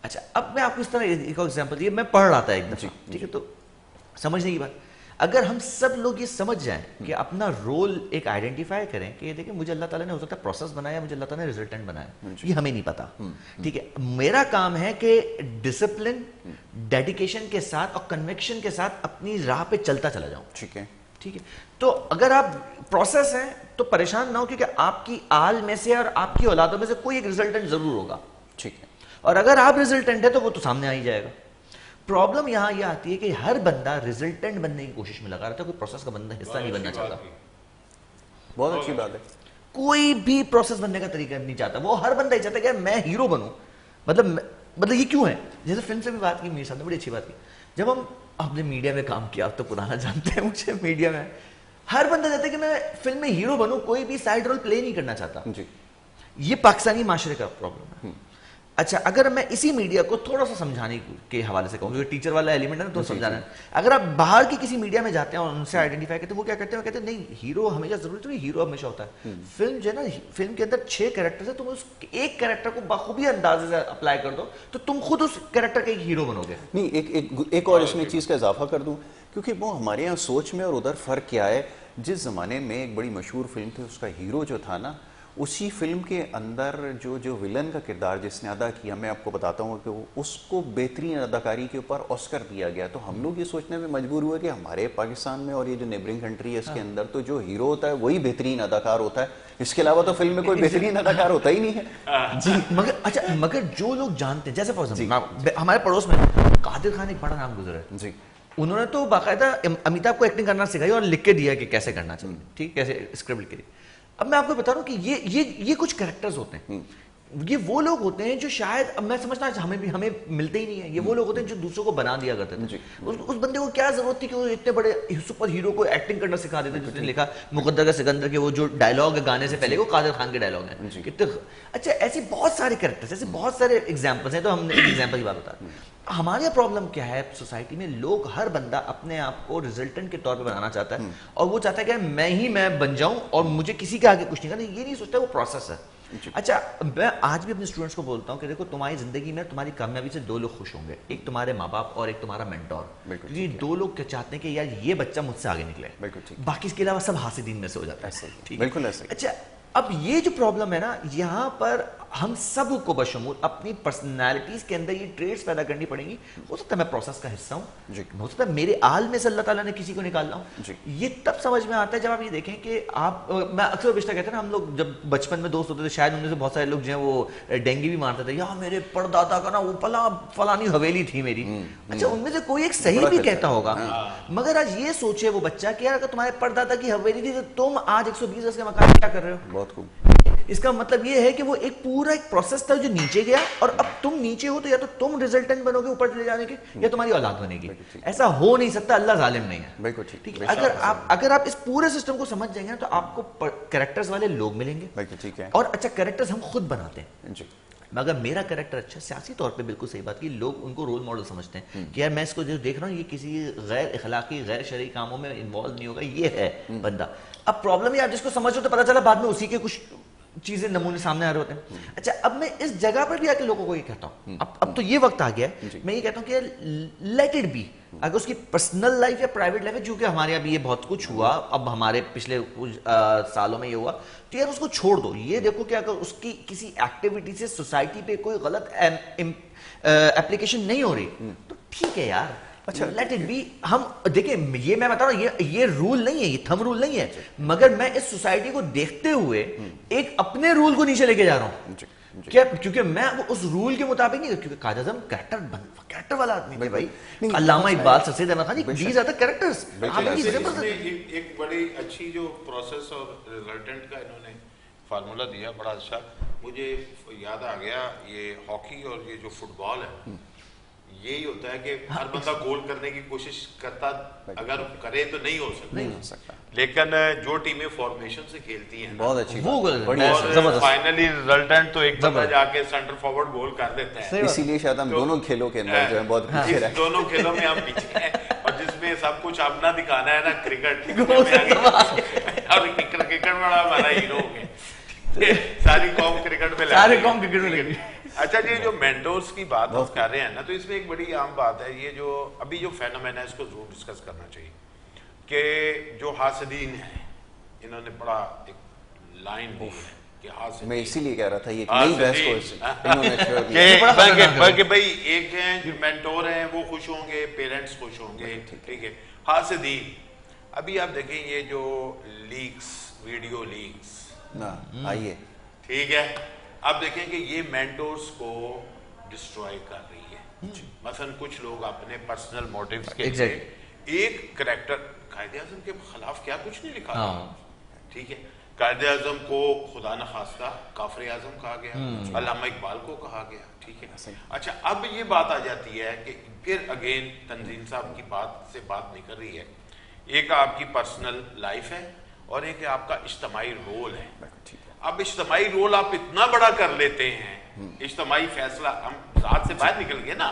اچھا, اب میں آپ کو اس طرح ایک ایگزامپل دی, میں پڑھ رہا تھا ایک دفعہ, ٹھیک ہے, تو سمجھنے کی بات, اگر ہم سب لوگ یہ سمجھ جائیں کہ اپنا رول ایک آئیڈینٹیفائی کریں کہ دیکھیں مجھے اللہ تعالیٰ نے ہو سکتا ہے پروسیس بنایا, مجھے اللہ تعالیٰ نے ریزلٹنٹ بنایا, یہ ہمیں نہیں پتا. ٹھیک ہے, میرا کام ہے کہ ڈسپلن, ڈیڈیکیشن کے ساتھ اور کنوکشن کے ساتھ اپنی راہ پہ چلتا چلا جاؤں. ٹھیک ہے, ٹھیک ہے. تو اگر آپ پروسیس ہیں تو پریشان نہ ہو, کیونکہ آپ کی آل میں سے اور آپ کی اولادوں میں سے کوئی ایک ریزلٹنٹ ضرور ہوگا. ٹھیک ہے, اور اگر آپ ریزلٹنٹ ہے تو وہ تو سامنے آ ہی جائے گا. پرابلم یہاں یہ آتی ہے کہ ہر بندہ ریزلٹنٹ بننے کی کوشش میں لگا رہتا ہے, کوئی پروسیس کا بندہ حصہ نہیں بننا چاہتا. بہت اچھی بات ہے. کوئی بھی پروسیس بننے کا طریقہ نہیں چاہتا, وہ ہر بندہ یہ چاہتا ہے کہ میں ہیرو بنوں. مطلب یہ کیوں ہے, جیسے فلم سے بھی بات کی, میر صاحب نے بڑی اچھی بات کی. جب ہم اپنے میڈیا میں کام کیا, آپ تو پرانا جانتے ہیں مجھے, میڈیا میں ہر بندہ چاہتا ہے کہ میں فلم میں ہیرو بنوں, کوئی بھی سائڈ رول پلے نہیں کرنا چاہتا. یہ پاکستانی معاشرے کا پرابلم ہے. اچھا, اگر میں اسی میڈیا کو تھوڑا سا سمجھانے کے حوالے سے کہوں, کیونکہ ٹیچر والا ایلیمنٹ ہے نا, تو سمجھانا ہے. اگر آپ باہر کی کسی میڈیا میں جاتے ہیں اور ان سے آئیڈینٹیفائی کرتے ہیں, وہ کیا کرتے ہیں, وہ کہتے ہیں نہیں ہیرو ہمیشہ ضروری تو نہیں, ہیرو ہمیشہ ہوتا ہے. فلم جو ہے نا, فلم کے اندر 6 کریکٹرز ہیں, تم اس ایک کریکٹر کو بخوبی اندازے سے اپلائی کر دو تو تم خود اس کریکٹر کا ایک ہیرو بنو گے. نہیں, ایک اور اس میں چیز کا اضافہ کر دوں, کیونکہ وہ ہمارے یہاں سوچ میں اور ادھر فرق کیا ہے. جس زمانے میں ایک بڑی مشہور فلم تھی, اس کا ہیرو جو تھا نا, اسی فلم کے اندر جو ولن کا کردار جس نے ادا کیا, میں آپ کو بتاتا ہوں کہ اس کو بہترین اداکاری کے اوپر آسکر دیا گیا. تو ہم لوگ یہ سوچنے میں مجبور ہوئے کہ ہمارے پاکستان میں اور یہ جو نیبرنگ کنٹری ہے اس کے اندر تو جو ہیرو ہوتا ہے وہی بہترین اداکار ہوتا ہے, اس کے علاوہ تو فلم میں کوئی بہترین اداکار ہوتا ہی نہیں ہے. جی, مگر جو لوگ جانتے ہیں, جیسے فار ایگزامپل ہمارے پڑوس میں قادر خان ایک بڑا نام گزرا ہے. جی, انہوں نے تو باقاعدہ امیتابھ کو ایکٹنگ کرنا سکھائی اور لکھ کے دیا کہ کیسے کرنا چاہیے. ٹھیک, کیسے اسکرپٹ لکھ کے. اب میں آپ کو بتا رہا ہوں کہ یہ کچھ کریکٹرز ہوتے ہیں, یہ وہ لوگ ہوتے ہیں جو شاید, اب میں سمجھتا ہوں ہمیں ملتے ہی نہیں ہیں. یہ وہ لوگ ہوتے ہیں جو دوسروں کو بنا دیا کرتے تھے. اس بندے کو کیا ضرورت تھی کہ وہ اتنے بڑے سپر ہیرو کو ایکٹنگ کرنا سکھا دیتے, جس نے لکھا مقدر کا سکندر کے وہ جو ڈائلاگ ہے گانے سے پہلے, وہ قادر خان کے ڈائلاگ ہیں. کتنے اچھا, ایسی بہت سارے کریکٹرز, ایسے بہت سارے ایگزامپلس ہیں. تو ہم نے ایک ایگزامپل کی بات بتا. ہمارے یہاں پرابلم کیا ہے سوسائٹی میں, لوگ ہر بندہ اپنے آپ کو ریزلٹنٹ کے طور پہ بنانا چاہتا ہے, اور وہ چاہتا ہے کہ میں بن جاؤں اور مجھے کسی کے آگے کچھ نہیں کرنا. یہ نہیں سوچتا وہ پروسیس ہے. اچھا, میں آج بھی اپنے اسٹوڈنٹس کو بولتا ہوں کہ دیکھو تمہاری زندگی میں تمہاری کامیابی سے 2 لوگ خوش ہوں گے, ایک تمہارے ماں باپ اور ایک تمہارا مینٹور. یہ 2 لوگ چاہتے ہیں کہ یار یہ بچہ مجھ سے آگے نکلے, باقی اس کے علاوہ سب حاسدین میں سے ہو جاتا ہے. بالکل ایسے. اچھا, اب یہ جو پرابلم ہے نا, یہاں پر ہم سب کو بشمول اپنی پرسنالٹیز کے اندر یہ ٹریٹس پیدا کرنی پڑیں گی. ہو سکتا ہے میں پروسیس کا حصہ ہوں, ہو سکتا ہے میرے آل میں سے اللہ تعالیٰ نے کسی کو نکالنا ہوں. یہ تب سمجھ میں آتا ہے جب آپ یہ دیکھیں کہ آپ, میں اکثر بیشتر کہتے ہیں نا, ہم لوگ جب بچپن میں دوست ہوتے تھے, شاید ان میں سے بہت سارے لوگ جو ہیں وہ ڈینگی بھی مارتے تھے, یا میرے پردادا کا نا وہ فلانی حویلی تھی میری. اچھا ان میں سے کوئی ایک صحیح بھی کہتا ہوگا, مگر آج یہ سوچے وہ بچہ کہ یار اگر تمہارے پردادا کی حویلی تھی تو تم آج 120 گز کے مکان کیا کر رہے ہو. بہت خوب. اس کا مطلب یہ ہے کہ وہ ایک پورا ایک پروسیس تھا جو نیچے گیا, اور اب تم نیچے ہو تو یا تو تم ریزلٹنٹ بنو گے اوپر چلے جانے کے, یا تمہاری اولاد بنے گی. ایسا ہو نہیں سکتا, اللہ ظالم نہیں ہے. ٹھیک ہے, اگر آپ اس پورے سسٹم کو سمجھ جائیں گے تو آپ کو کریکٹرز والے لوگ ملیں گے, اور اچھا کریکٹرز ہم خود بناتے ہیں. مگر میرا کریکٹر اچھا سیاسی طور پہ بالکل صحیح بات کی, لوگ ان کو رول ماڈل سمجھتے ہیں کہ یار میں اس کو جو دیکھ رہا ہوں یہ کسی غیر اخلاقی غیر شرعی کاموں میں انوالو نہیں ہوگا, یہ ہے بندہ. اب پرابلم یہ آپ جس کو سمجھو تو پتا چلا بعد میں اسی کے کچھ چیزیں نمونے سامنے آ رہے ہوتے ہیں. اچھا اب میں اس جگہ پر بھی آ کے لوگوں کو یہ کہتا ہوں, اب تو یہ وقت آ گیا ہے, میں یہ کہتا ہوں کہ لیٹ اٹ بی. اگر اس کی پرسنل لائف یا پرائیویٹ لائف ہے, چونکہ ہمارے اب یہ بہت کچھ ہوا, اب ہمارے پچھلے کچھ سالوں میں یہ ہوا, تو یار اس کو چھوڑ دو. یہ دیکھو کہ اگر اس کی کسی ایکٹیویٹی سے سوسائٹی پہ کوئی غلط اپلیکیشن نہیں ہو رہی تو ٹھیک ہے یار, اچھا لیٹ اٹ بی. ہم دیکھیں, یہ میں بتا رہا ہوں یہ رول نہیں ہے, یہ تھم رول نہیں ہے, مگر میں اس سوسائٹی کو دیکھتے ہوئے ایک اپنے رول کو نیچے لے کے جا رہا ہوں. کیا کیونکہ میں اس رول کے مطابق نہیں, کیونکہ قائد اعظم کریکٹر والا آدمی ہے بھائی. Allama Iqbal, sir Syed Ahmad Khan, these are the characters. ایک بڑی اچھی جو پروسیس اور ریزلٹنٹ کا انہوں نے فارمولا دیا, بڑا اچھا. مجھے یاد آ گیا یہ ہاکی اور یہ جو فٹ بال ہے, یہی ہوتا ہے کہ ہر بندہ گول کرنے کی کوشش کرتا, اگر کرے تو نہیں ہو سکتا, لیکن جو ٹیمیں فارمیشن سے کھیلتی ہیں بہت اچھی, اور فائنلی ریزلٹنٹ تو ایک بندہ جا کے سینٹر فارورڈ گول کر دیتا ہے. اسی لیے شاید ہم دونوں کھیلوں کے اندر جو ہے بہت پیچھے رہے. دونوں کھیلوں میں ہم پیچھے ہیں, اور جس میں سب کچھ اپنا دکھانا ہے نا, کرکٹ, اور کرکٹ بڑا ہمارا ہیرو ہو گیا, ساری قوم کرکٹ میں. اچھا جی, جو مینٹورز کی بات ہم کر رہے ہیں نا, تو اس میں ایک بڑی عام بات ہے, یہ جو ابھی جو فینومین ہے اس کو ضرور ڈسکس کرنا چاہیے, کہ جو حاسدین ہیں انہوں نے بڑا ایک لائن دی ہے کہ حاسدین, میں اسی لیے کہہ رہا تھا یہ نئی بحث کو انہوں نے بلکہ بھائی ایک ہیں جو مینٹور ہیں وہ خوش ہوں گے, پیرنٹس خوش ہوں گے, ٹھیک ہے. حاسدین, ابھی آپ دیکھیں یہ جو لیکس, ویڈیو لیکس آئیے, ٹھیک ہے, اب دیکھیں کہ یہ مینٹورز کو ڈسٹروائے کر رہی ہے. مثلا کچھ لوگ اپنے پرسنل موٹیوز کے لیے ایک کریکٹر, قائد اعظم کے خلاف کیا کچھ نہیں لکھا تھا, ٹھیک ہے, قائد اعظم کو خدا نخواستہ کافر اعظم کہا گیا, علامہ اقبال کو کہا گیا, ٹھیک ہے. اچھا اب یہ بات آ جاتی ہے کہ پھر اگین تنظیم صاحب کی بات سے بات نکل رہی ہے, ایک آپ کی پرسنل لائف ہے اور ایک آپ کا اجتماعی رول ہے. اب اجتماعی رول آپ اتنا بڑا کر لیتے ہیں, اجتماعی فیصلہ, ہم ذات سے باہر نکل گئے نا,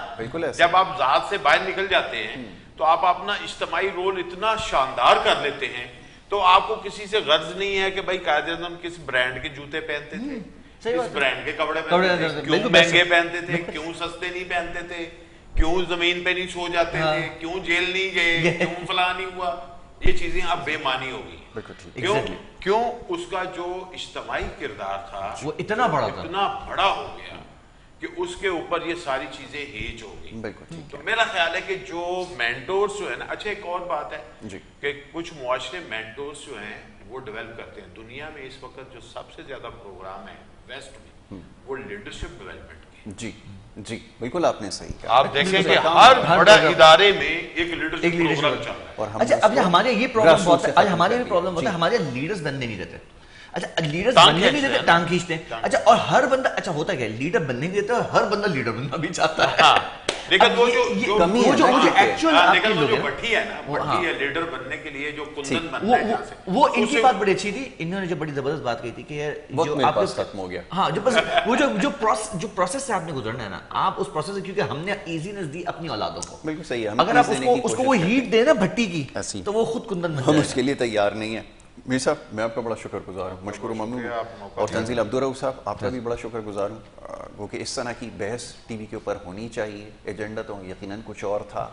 جب آپ ذات سے باہر نکل جاتے ہیں تو آپ اپنا اجتماعی رول اتنا شاندار کر لیتے ہیں, تو آپ کو کسی سے غرض نہیں ہے کہ بھائی قائد اعظم کس برانڈ کے جوتے پہنتے تھے, کس برانڈ کے کپڑے پہنتے تھے, کیوں مہنگے پہنتے تھے, کیوں سستے نہیں پہنتے تھے, کیوں زمین پہ نہیں سو جاتے تھے, کیوں جیل نہیں گئے, کیوں فلاں نہیں ہوا. یہ چیزیں اب بے معنی ہو گئی. کیوں اس کا جو اجتماعی کردار تھا وہ اتنا بڑا ہو گیا کہ اس کے اوپر یہ ساری چیزیں ہیج ہو گئی. تو میرا خیال ہے کہ جو مینٹورز جو ہے نا, اچھا ایک اور بات ہے کہ کچھ معاشرے مینٹورز جو ہیں وہ ڈیولپ کرتے ہیں. دنیا میں اس وقت جو سب سے زیادہ پروگرام ہے ویسٹ میں, وہ لیڈرشپ ڈیولپمنٹ کے. جی جی بالکل آپ نے صحیح کہا. آپ دیکھیں کہ ہر بڑا ادارے میں ایک لیڈرشپ پروگرام چل رہا ہے. اچھا اب ہمارے یہ پرابلم ہوتا ہے, آج ہمارے بھی پرابلم ہوتا ہے, ہمارے لیڈرز بننے نہیں دیتے. اچھا لیڈرز بننے نہیں دیتے, ٹانگ کھینچتے ہیں. اچھا اور ہر بندہ, اچھا ہوتا کیا ہے, لیڈر بننے نہیں دیتا, ہر بندہ لیڈر بننا بھی چاہتا ہے. لیکن وہ جو ایکچوئل آپ کے لوگ جو بٹھی ہے نا, بٹھی ہے لیڈر بننے کے لیے جو کندن بننا ہے, وہ ان کی بات بڑی اچھی تھی. انہوں نے جو بڑی زبردست بات کہی تھی کہ جو آپ ختم ہو گیا, ہاں جو بس وہ جو پروسیس سے آپ نے گزرنا ہے نا, آپ اس پروسیس سے, کیونکہ ہم نے ایزینس دی اپنی اولادوں کو. بالکل صحیح ہے. اگر آپ اس کو وہ ہیٹ دیں نا بھٹی کی, تو وہ خود کندن بن جائے. ہم اس کے لیے تیار نہیں ہیں. میر صاحب میں آپ کا بڑا شکر گزار ہوں, مشکور و ممنون ہوں, اور تنزیل عبدالرؤف صاحب آپ کا بھی بڑا شکر گزار ہوں. وہ کہ اس طرح کی بحث ٹی وی کے اوپر ہونی چاہیے. ایجنڈا تو یقیناً کچھ اور تھا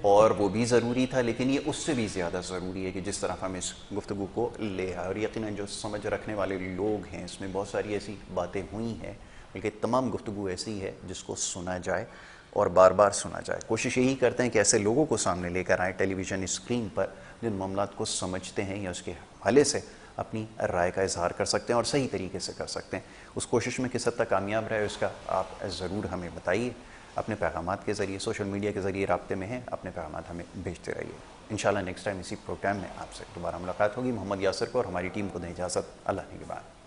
اور وہ بھی ضروری تھا, لیکن یہ اس سے بھی زیادہ ضروری ہے کہ جس طرح ہم اس گفتگو کو لے آئے, اور یقیناً جو سمجھ رکھنے والے لوگ ہیں اس میں بہت ساری ایسی باتیں ہوئی ہیں بلکہ تمام گفتگو ایسی ہے جس کو سنا جائے اور بار بار سنا جائے. کوشش یہی کرتے ہیں کہ ایسے لوگوں کو سامنے لے کر آئیں ٹیلی ویژن اسکرین پر جن معاملات کو سمجھتے ہیں یا اس کے حوالے سے اپنی رائے کا اظہار کر سکتے ہیں اور صحیح طریقے سے کر سکتے ہیں. اس کوشش میں کس حد تک کامیاب رہے اس کا آپ ضرور ہمیں بتائیے. اپنے پیغامات کے ذریعے سوشل میڈیا کے ذریعے رابطے میں ہیں, اپنے پیغامات ہمیں بھیجتے رہیے. انشاءاللہ نیکسٹ ٹائم اسی پروگرام میں آپ سے دوبارہ ملاقات ہوگی. محمد یاسر کو اور ہماری ٹیم کو دیں اجازت. اللہ نگہبان.